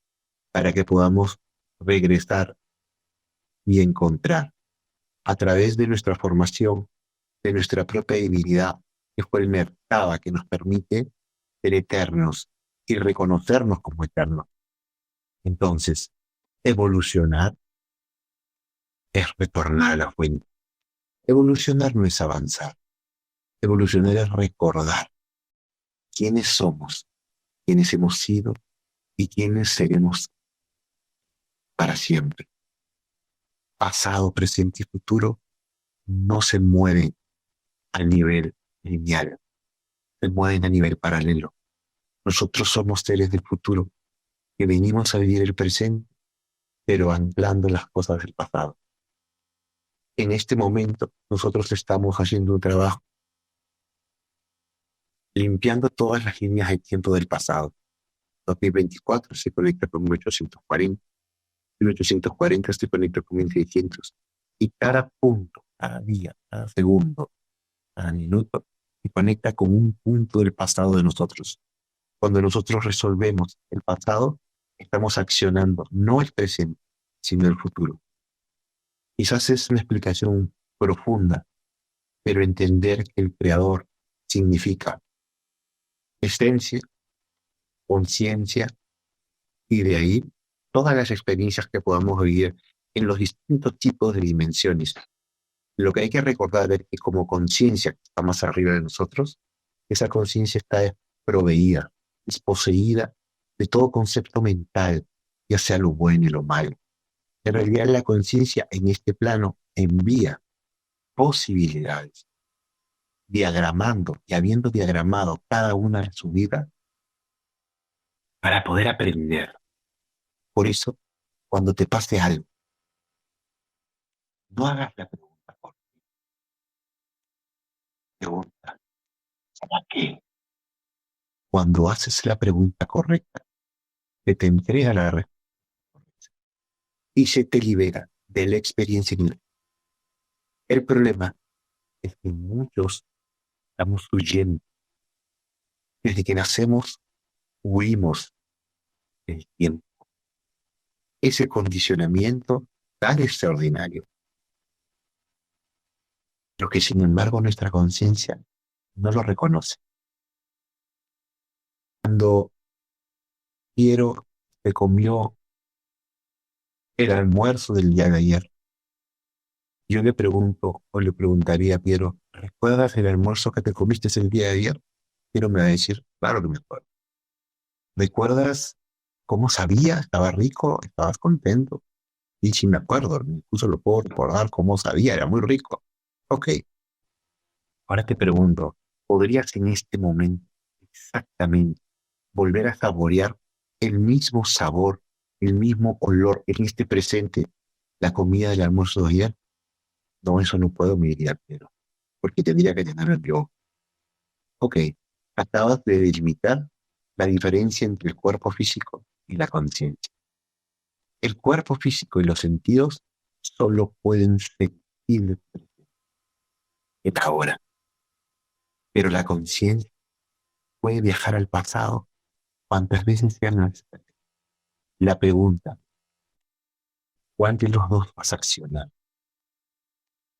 C: para que podamos regresar y encontrar a través de nuestra formación, de nuestra propia divinidad, que fue el mercado que nos permite ser eternos y reconocernos como eternos. Entonces, evolucionar es retornar a la fuente. Evolucionar no es avanzar. Evolucionar es recordar quiénes somos, quiénes hemos sido y quiénes seremos para siempre. Pasado, presente y futuro no se mueven a nivel lineal, se mueven a nivel paralelo. Nosotros somos seres del futuro que venimos a vivir el presente, pero anclando las cosas del pasado. En este momento, nosotros estamos haciendo un trabajo limpiando todas las líneas de tiempo del pasado. 2024 se conecta con 1840, 1840 se conecta con 1600, y cada punto, cada día, cada segundo, cada minuto, se conecta con un punto del pasado de nosotros. Cuando nosotros resolvemos el pasado, estamos accionando no el presente, sino el futuro. Quizás es una explicación profunda, pero entender que el creador significa esencia, conciencia, y de ahí todas las experiencias que podamos vivir en los distintos tipos de dimensiones. Lo que hay que recordar es que como conciencia que está más arriba de nosotros, esa conciencia está proveída, es poseída de todo concepto mental, ya sea lo bueno y lo malo. En realidad la conciencia en este plano envía posibilidades, diagramando y habiendo diagramado cada una de su vida para poder aprender. Por eso, cuando te pase algo, no hagas la pregunta por qué. Pregunta, ¿para qué? Cuando haces la pregunta correcta, se te entrega la respuesta y se te libera de la experiencia inútil. El problema es que muchos estamos huyendo. Desde que nacemos, huimos del tiempo. Ese condicionamiento tan extraordinario, lo que sin embargo nuestra conciencia no lo reconoce. Cuando Piero se comió el almuerzo del día de ayer, yo le pregunto o le preguntaría a Piero, ¿recuerdas el almuerzo que te comiste el día de ayer? Piero me va a decir, claro que me acuerdo. ¿Recuerdas cómo sabía? ¿Estaba rico? ¿Estabas contento? Y sí me acuerdo, incluso lo puedo recordar cómo sabía, era muy rico. Ok, ahora te pregunto, ¿podrías en este momento exactamente volver a saborear el mismo sabor, el mismo olor en este presente, la comida del almuerzo de ayer? No, eso no puedo, me diría Piero. ¿Por qué tendría que tener yo? Ok, acabas de delimitar la diferencia entre el cuerpo físico y la conciencia. El cuerpo físico y los sentidos solo pueden sentir el ahora, pero la conciencia puede viajar al pasado cuantas veces sea necesario. La pregunta, ¿cuál de los dos vas a accionar?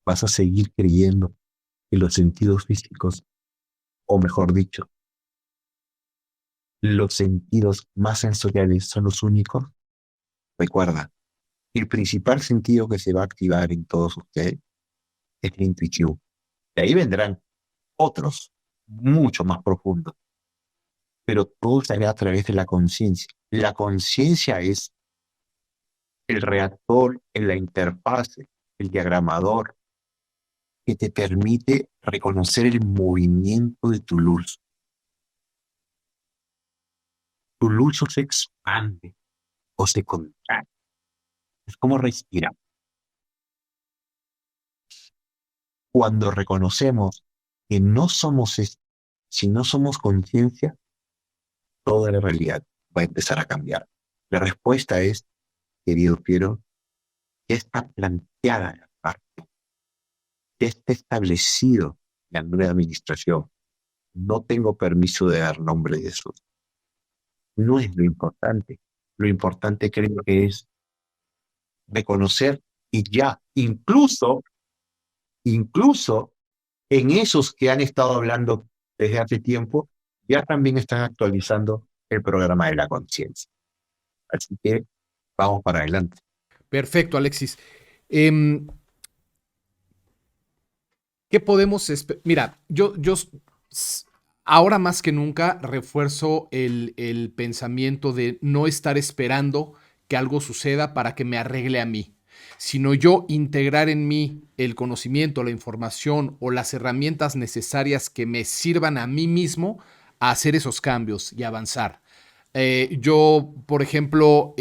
C: ¿Vas a seguir creyendo que los sentidos físicos, o mejor dicho, los sentidos más sensoriales son los únicos? Recuerda, el principal sentido que se va a activar en todos ustedes es la intuición. De ahí vendrán otros, mucho más profundos, pero todo se hará a través de la conciencia. La conciencia es el reactor, la interfaz, el diagramador, que te permite reconocer el movimiento de tu luz. Tu luz o se expande o se contrae. Es como respirar. Cuando reconocemos que no somos esto, si no somos conciencia, toda la realidad va a empezar a cambiar. La respuesta es, querido Piero, ya está planteada la parte, ya está establecido la nueva administración. No tengo permiso de dar nombre de eso. No es lo importante. Lo importante creo que es reconocer y ya, incluso en esos que han estado hablando desde hace tiempo, ya también están actualizando el programa de la conciencia. Así que vamos para adelante.
B: Perfecto, Alexis. Em, ¿Qué podemos esperar? Mira, ahora más que nunca refuerzo el pensamiento de no estar esperando que algo suceda para que me arregle a mí, sino yo integrar en mí el conocimiento, la información o las herramientas necesarias que me sirvan a mí mismo a hacer esos cambios y avanzar. Yo, por ejemplo,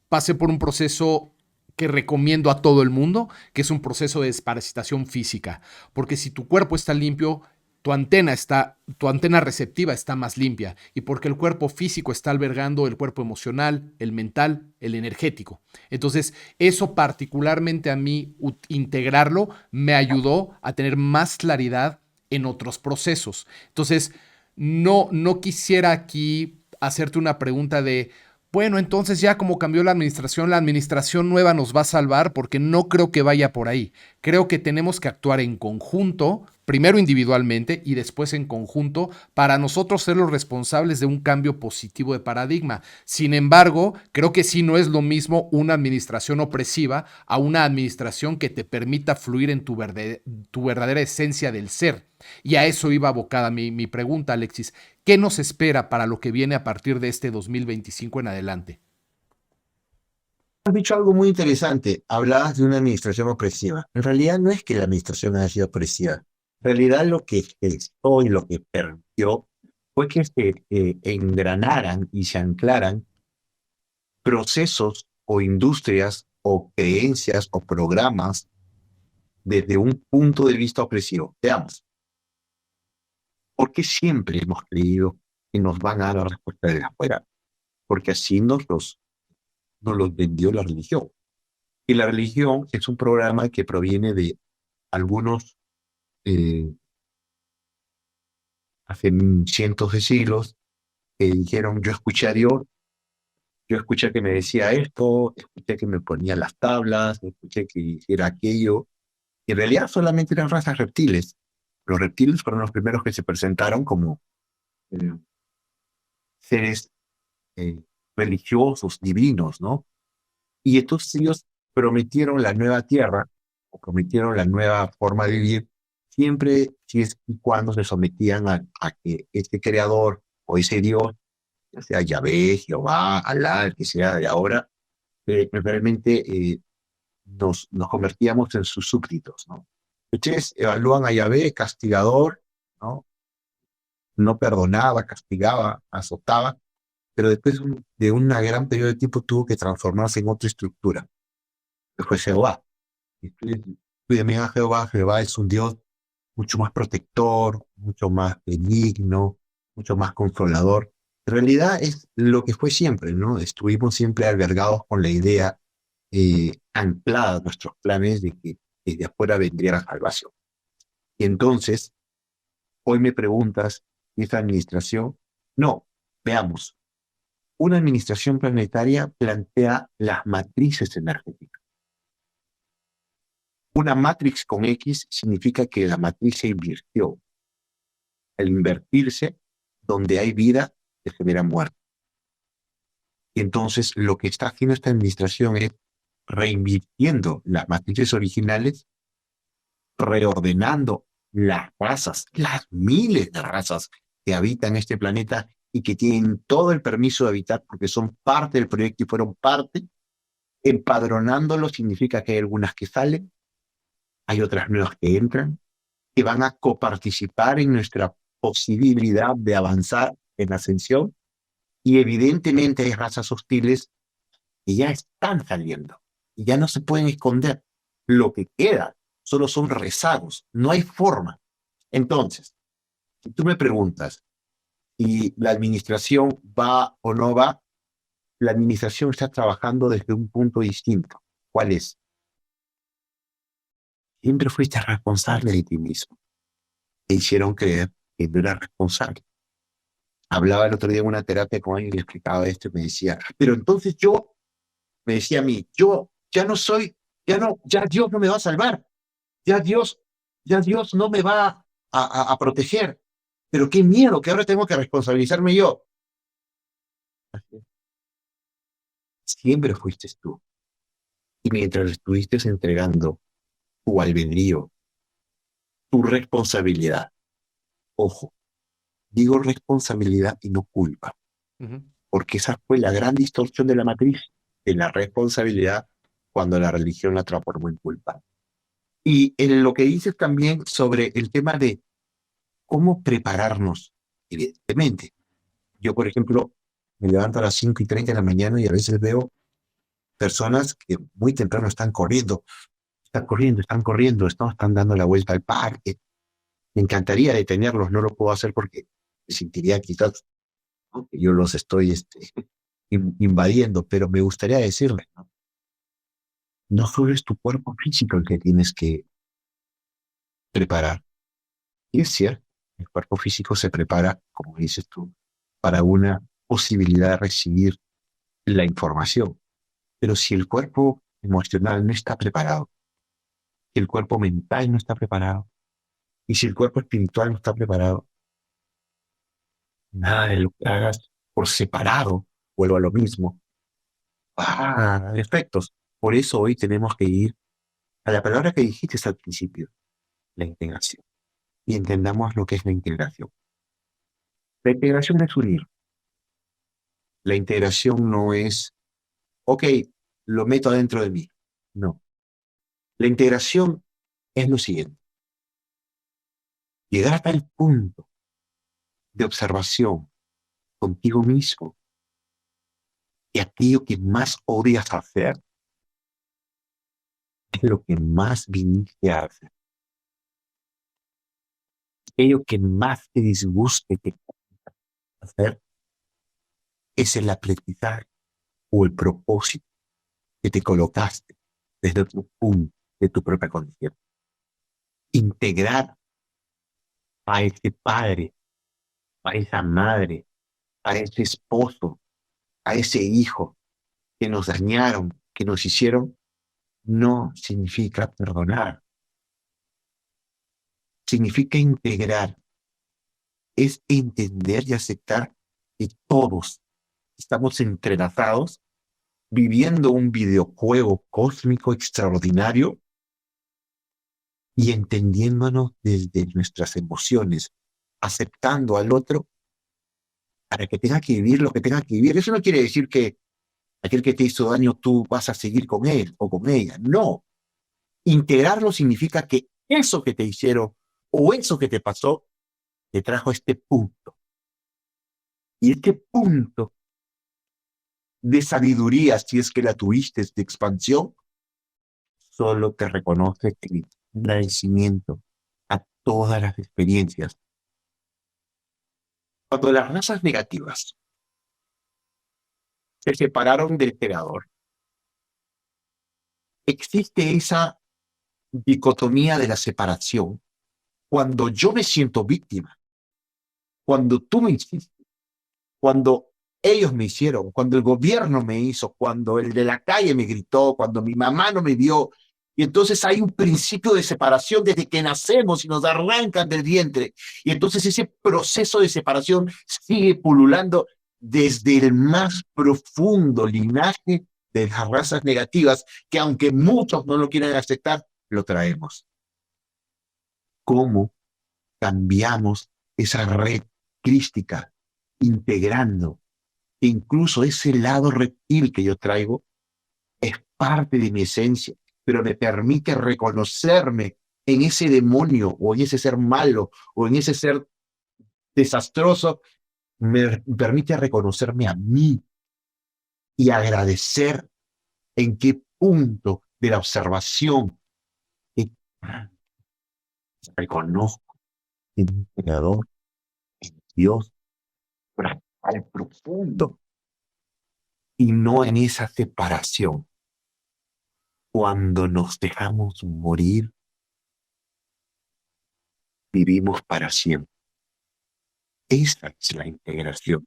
B: pasé por un proceso que recomiendo a todo el mundo, que es un proceso de desparasitación física, porque si tu cuerpo está limpio, tu antena receptiva está más limpia, y porque el cuerpo físico está albergando el cuerpo emocional, el mental, el energético. Entonces, eso particularmente a mí, integrarlo, me ayudó a tener más claridad en otros procesos. Entonces, no quisiera aquí hacerte una pregunta de, bueno, entonces ya como cambió la administración nueva nos va a salvar, porque no creo que vaya por ahí. Creo que tenemos que actuar en conjunto, primero individualmente y después en conjunto, para nosotros ser los responsables de un cambio positivo de paradigma. Sin embargo, creo que sí no es lo mismo una administración opresiva a una administración que te permita fluir en tu verdadera esencia del ser. Y a eso iba abocada mi pregunta, Alexis. ¿Qué nos espera para lo que viene a partir de este 2025 en adelante?
A: Has dicho algo muy interesante. Hablabas de una administración opresiva. En realidad no es que la administración haya sido opresiva. En realidad lo que gestó y lo que permitió fue que se engranaran y se anclaran procesos o industrias o creencias o programas desde un punto de vista opresivo. Veamos.
C: ¿Por qué siempre hemos creído que nos van a dar la respuesta desde afuera? Porque así nos los vendió la religión. Y la religión es un programa que proviene de algunos, eh, hace cientos de siglos, que dijeron, yo escuché a Dios, yo escuché que me decía esto, escuché que me ponía las tablas, escuché que hiciera aquello. Y en realidad solamente eran razas reptiles. Los reptiles fueron los primeros que se presentaron como eh, seres eh, religiosos, divinos, ¿no? Y entonces ellos prometieron la nueva tierra, o prometieron la nueva forma de vivir, siempre si es y cuando se sometían a que ese creador o ese Dios, ya sea Yahvé, Jehová, Alá, el que sea de ahora, realmente nos convertíamos en sus súbditos, ¿no? Ustedes evalúan a Yahvé castigador, ¿no? No perdonaba, castigaba, azotaba, pero después de un gran periodo de tiempo tuvo que transformarse en otra estructura, que fue Jehová. Y tú de mí a Jehová, Jehová es un Dios mucho más protector, mucho más benigno, mucho más consolador. En realidad es lo que fue siempre, ¿no? Estuvimos siempre albergados con la idea anclada a nuestros planes de que desde afuera vendría la salvación. Y entonces, hoy me preguntas, ¿y esa administración? No, veamos. Una administración planetaria plantea las matrices energéticas. Una matrix con X significa que la matriz se invirtió. Al invertirse, donde hay vida, se genera muerte. Y entonces lo que está haciendo esta administración es reinvirtiendo las matrices originales, reordenando las razas, las miles de razas que habitan este planeta y que tienen todo el permiso de habitar porque son parte del proyecto y fueron parte. Empadronándolo significa que hay algunas que salen, hay otras nuevas que entran, que van a coparticipar en nuestra posibilidad de avanzar en la ascensión. Y evidentemente hay razas hostiles que ya están saliendo y ya no se pueden esconder. Lo que queda solo son rezagos, no hay forma. Entonces, si tú me preguntas si la administración va o no va, la administración está trabajando desde un punto distinto. ¿Cuál es? Siempre fuiste responsable de ti mismo. Te hicieron creer que no eras responsable. Hablaba el otro día en una terapia con alguien y le explicaba esto y me decía, pero entonces yo, me decía a mí, yo ya no soy, ya Dios no me va a salvar, ya Dios no me va a proteger, pero qué miedo que ahora tengo que responsabilizarme yo. Siempre fuiste tú. Y mientras estuviste entregando tu albedrío, tu responsabilidad, ojo, digo responsabilidad y no culpa,
B: Ujú.
C: porque esa fue la gran distorsión de la matriz, de la responsabilidad cuando la religión la transformó en culpa. Y en lo que dices también sobre el tema de cómo prepararnos, evidentemente. Yo, por ejemplo, me levanto a las 5:30 de la mañana y a veces veo personas que muy temprano están corriendo, están dando la vuelta al parque. Me encantaría detenerlos, no lo puedo hacer porque me sentiría quizás, ¿no?, que yo los estoy invadiendo, pero me gustaría decirles, ¿no? No solo es tu cuerpo físico el que tienes que preparar. Y es cierto, el cuerpo físico se prepara, como dices tú, para una posibilidad de recibir la información. Pero si el cuerpo emocional no está preparado, si el cuerpo mental no está preparado, y si el cuerpo espiritual no está preparado, nada de lo que hagas por separado, vuelvo a lo mismo, va a dar efectos. Por eso hoy tenemos que ir a la palabra que dijiste al principio, la integración. Y entendamos lo que es la integración. La integración es unir. La integración no es, ok, lo meto adentro de mí. No. La integración es lo siguiente. Llegar hasta el punto de observación contigo mismo y aquello que más odias hacer es lo que más viniste a hacer. aquello que más te disguste que hacer es el aprendizaje o el propósito que te colocaste desde tu punto, de tu propia conciencia. Integrar a ese padre, a esa madre, a ese esposo, a ese hijo que nos dañaron, que nos hicieron, no significa perdonar, significa integrar, es entender y aceptar que todos estamos entrelazados viviendo un videojuego cósmico extraordinario y entendiéndonos desde nuestras emociones, aceptando al otro para que tenga que vivir lo que tenga que vivir. Eso no quiere decir que aquel que te hizo daño tú vas a seguir con él o con ella. No. Integrarlo significa que eso que te hicieron o eso que te pasó te trajo a este punto. Y este punto de sabiduría, si es que la tuviste, de expansión, solo te reconoce el agradecimiento a todas las experiencias. Cuando las razas negativas se separaron del creador, existe esa dicotomía de la separación. Cuando yo me siento víctima, cuando tú me hiciste, cuando ellos me hicieron, cuando el gobierno me hizo, cuando el de la calle me gritó, cuando mi mamá no me vio, y entonces hay un principio de separación desde que nacemos y nos arrancan del vientre. Y entonces ese proceso de separación sigue pululando desde el más profundo linaje de las razas negativas, que aunque muchos no lo quieran aceptar, lo traemos. ¿Cómo cambiamos esa red crística, integrando que incluso ese lado reptil que yo traigo es parte de mi esencia, pero me permite reconocerme en ese demonio o en ese ser malo o en ese ser desastroso, me permite reconocerme a mí y agradecer en qué punto de la observación que reconozco en un creador, en Dios, al profundo y no en esa separación. Cuando nos dejamos morir, vivimos para siempre. Esa es la integración,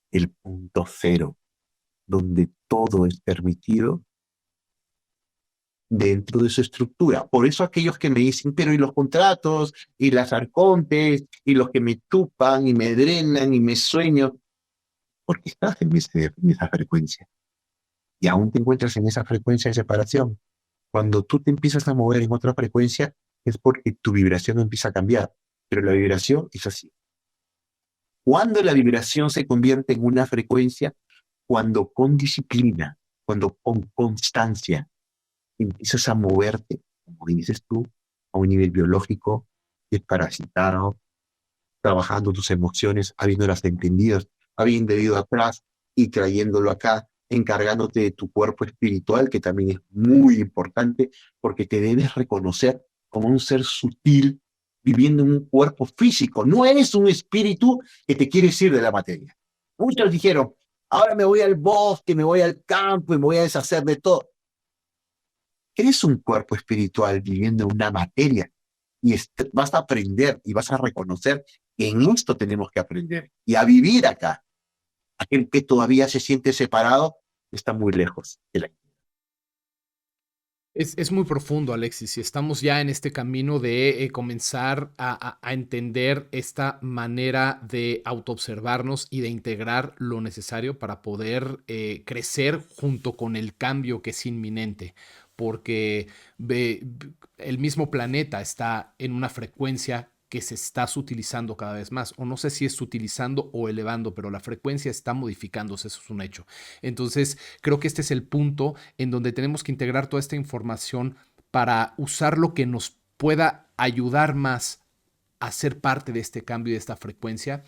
C: el punto cero, donde todo es permitido dentro de su estructura. Por eso aquellos que me dicen, pero ¿y los contratos? ¿Y las arcontes? ¿Y los que me tupan y me drenan y me sueño? Porque estás en esa frecuencia. Y aún te encuentras en esa frecuencia de separación. Cuando tú te empiezas a mover en otra frecuencia, es porque tu vibración empieza a cambiar. Pero la vibración es así. Cuando la vibración se convierte en una frecuencia, cuando con disciplina, cuando con constancia empiezas a moverte, como dices tú, a un nivel biológico, desparasitado, trabajando tus emociones, habiéndolas entendidas, habiendo ido atrás y trayéndolo acá, encargándote de tu cuerpo espiritual, que también es muy importante, porque te debes reconocer como un ser sutil viviendo en un cuerpo físico. No eres un espíritu que te quieres ir de la materia. Muchos dijeron, ahora me voy al bosque, me voy al campo y me voy a deshacer de todo. Eres un cuerpo espiritual viviendo en una materia y vas a aprender y vas a reconocer que en esto tenemos que aprender y a vivir acá. Aquel que todavía se siente separado está muy lejos de la.
B: Es muy profundo, Alexis, y estamos ya en este camino de comenzar a entender esta manera de autoobservarnos y de integrar lo necesario para poder crecer junto con el cambio que es inminente, porque el mismo planeta está en una frecuencia que se está sutilizando cada vez más, o no sé si es sutilizando o elevando, pero la frecuencia está modificándose, eso es un hecho. Entonces, creo que este es el punto en donde tenemos que integrar toda esta información para usar lo que nos pueda ayudar más a ser parte de este cambio y de esta frecuencia,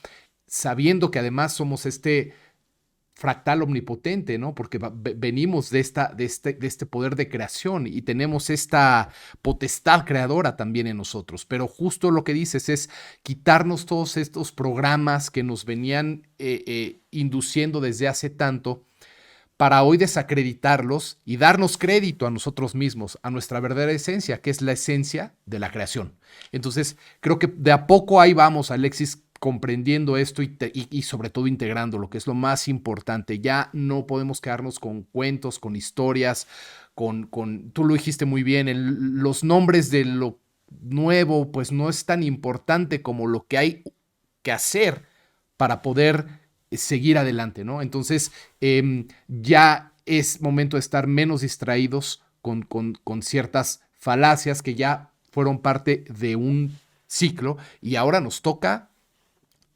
B: sabiendo que además somos este fractal omnipotente, ¿no? Porque venimos de este poder de creación y tenemos esta potestad creadora también en nosotros. Pero justo lo que dices es quitarnos todos estos programas que nos venían induciendo desde hace tanto para hoy desacreditarlos y darnos crédito a nosotros mismos, a nuestra verdadera esencia, que es la esencia de la creación. Entonces, creo que de a poco ahí vamos, Alexis, comprendiendo esto y sobre todo integrando lo que es lo más importante. Ya no podemos quedarnos con cuentos, con historias, tú lo dijiste muy bien, los nombres de lo nuevo, pues no es tan importante como lo que hay que hacer para poder seguir adelante, ¿no? Entonces, ya es momento de estar menos distraídos con ciertas falacias que ya fueron parte de un ciclo y ahora nos toca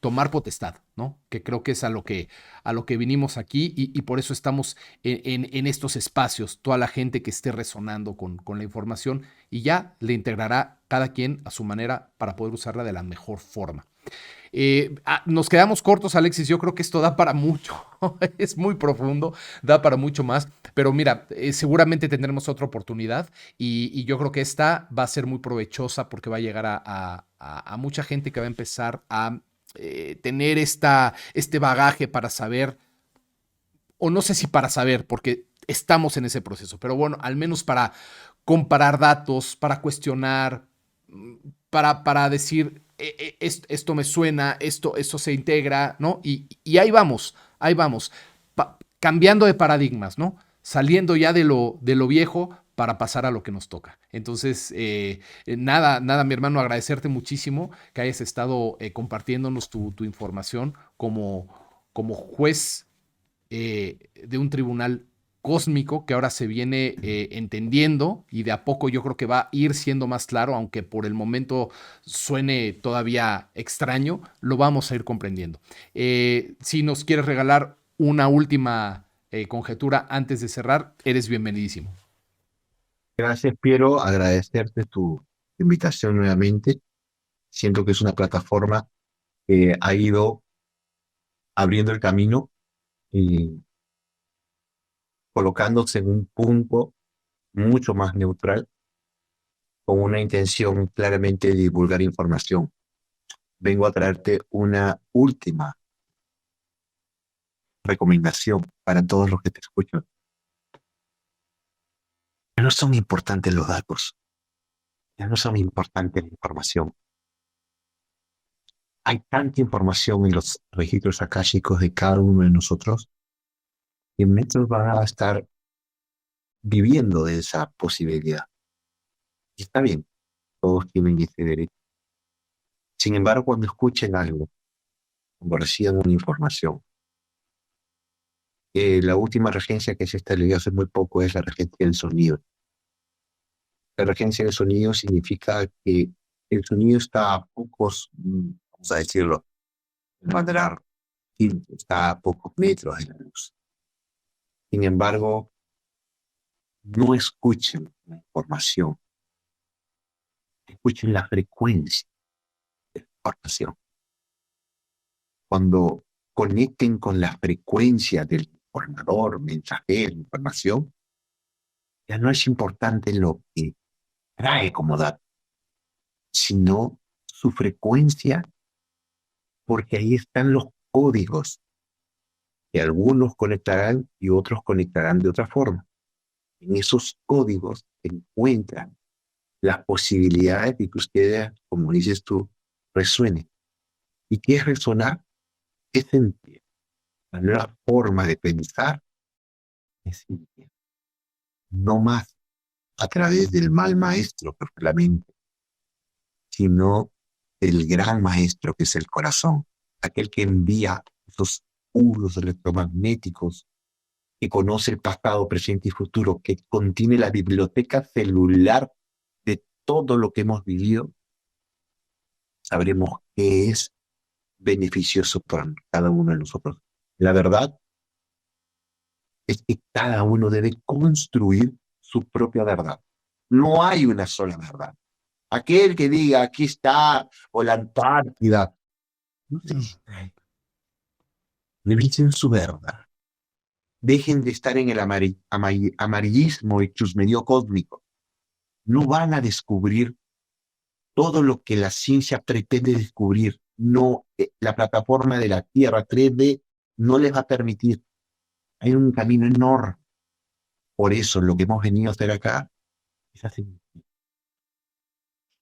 B: tomar potestad, ¿no? Que creo que es a lo que vinimos aquí y por eso estamos en estos espacios, toda la gente que esté resonando con la información y ya le integrará cada quien a su manera para poder usarla de la mejor forma. Nos quedamos cortos, Alexis. Yo creo que esto da para mucho. Es muy profundo, da para mucho más. Pero mira, seguramente tendremos otra oportunidad y yo creo que esta va a ser muy provechosa porque va a llegar a mucha gente que va a empezar a tener este bagaje para saber, o no sé si para saber, porque estamos en ese proceso, pero bueno, al menos para comparar datos, para cuestionar, para decir, esto me suena, esto se integra, ¿no? Y ahí vamos, cambiando de paradigmas, ¿no? Saliendo ya de lo viejo para pasar a lo que nos toca. Entonces, nada, mi hermano, agradecerte muchísimo que hayas estado compartiéndonos tu información como juez de un tribunal cósmico que ahora se viene entendiendo y de a poco yo creo que va a ir siendo más claro, aunque por el momento suene todavía extraño, lo vamos a ir comprendiendo. Si nos quieres regalar una última conjetura antes de cerrar, eres bienvenidísimo.
C: Gracias, Piero. Agradecerte tu invitación nuevamente. Siento que es una plataforma que ha ido abriendo el camino y colocándose en un punto mucho más neutral, con una intención claramente de divulgar información. Vengo a traerte una última recomendación para todos los que te escuchan. Ya no son importantes los datos, ya no son importantes la información. Hay tanta información en los registros akáshicos de cada uno de nosotros que muchos van a estar viviendo de esa posibilidad. Y está bien, todos tienen ese derecho. Sin embargo, cuando escuchen algo, cuando reciban una información, la última regencia que se estableció hace muy poco es la regencia del sonido. La regencia del sonido significa que el sonido está a pocos, vamos a decirlo, de manera, está a pocos metros de la luz. Sin embargo, no escuchen la información, escuchen la frecuencia de la información. Cuando conecten con la frecuencia del informador, mensajero, información, ya no es importante lo que trae como dato, sino su frecuencia, porque ahí están los códigos que algunos conectarán y otros conectarán de otra forma. En esos códigos se encuentran las posibilidades de que ustedes, como dices tú, resuenen. ¿Y qué es resonar? Es sentir. La nueva forma de pensar es sentir. No más a través del mal maestro, que fue la mente, sino el gran maestro, que es el corazón, aquel que envía esos puros electromagnéticos, que conoce el pasado, presente y futuro, que contiene la biblioteca celular de todo lo que hemos vivido. Sabremos qué es beneficioso para cada uno de nosotros. La verdad es que cada uno debe construir su propia verdad. No hay una sola verdad. Aquel que diga, aquí está, o la Antártida, no sé, revisen su verdad. Dejen de estar en el amarillismo y chusmerío cósmico. No van a descubrir todo lo que la ciencia pretende descubrir. No, la plataforma de la Tierra 3D no les va a permitir. Hay un camino enorme. Por eso lo que hemos venido a hacer acá es hacer.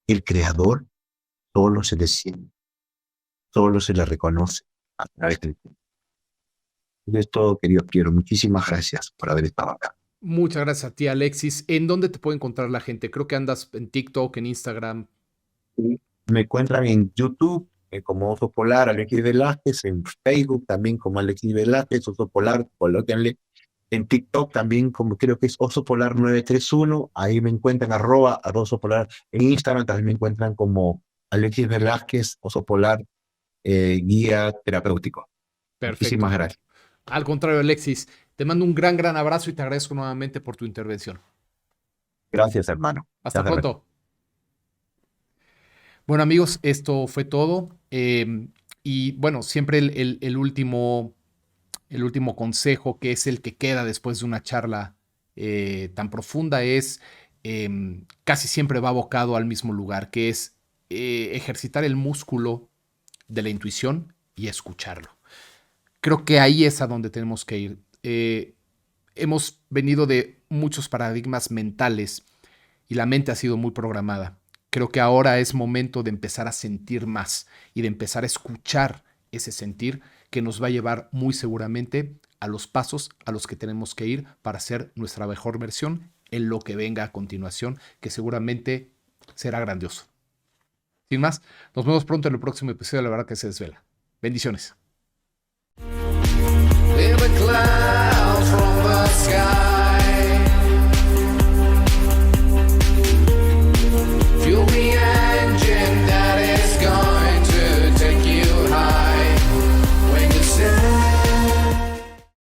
C: El creador solo se le siente, solo se le reconoce a través del tiempo. Eso es todo, querido Piero. Muchísimas gracias por haber estado acá.
B: Muchas gracias a ti, Alexis. ¿En dónde te puede encontrar la gente? Creo que andas en TikTok, en Instagram.
C: Me encuentran en YouTube como Oso Polar, Alexis Velázquez, en Facebook también como Alexis Velázquez, Oso Polar, colóquenle. En TikTok también, como creo que es Oso Polar 931, ahí me encuentran @Oso Polar. En Instagram también me encuentran como Alexis Velázquez, Oso Polar, guía terapéutico.
B: Perfecto.
C: Muchísimas gracias.
B: Al contrario, Alexis, te mando un gran, gran abrazo y te agradezco nuevamente por tu intervención.
C: Gracias, hermano.
B: Hasta
C: Gracias.
B: pronto. Bueno, amigos, esto fue todo. Y bueno, siempre el último consejo, que es el que queda después de una charla tan profunda, es casi siempre va abocado al mismo lugar, que es ejercitar el músculo de la intuición y escucharlo. Creo que ahí es a donde tenemos que ir. Hemos venido de muchos paradigmas mentales y la mente ha sido muy programada. Creo que ahora es momento de empezar a sentir más y de empezar a escuchar ese sentir que nos va a llevar muy seguramente a los pasos a los que tenemos que ir para ser nuestra mejor versión en lo que venga a continuación, que seguramente será grandioso. Sin más, nos vemos pronto en el próximo episodio de La Verdad que se Desvela. Bendiciones.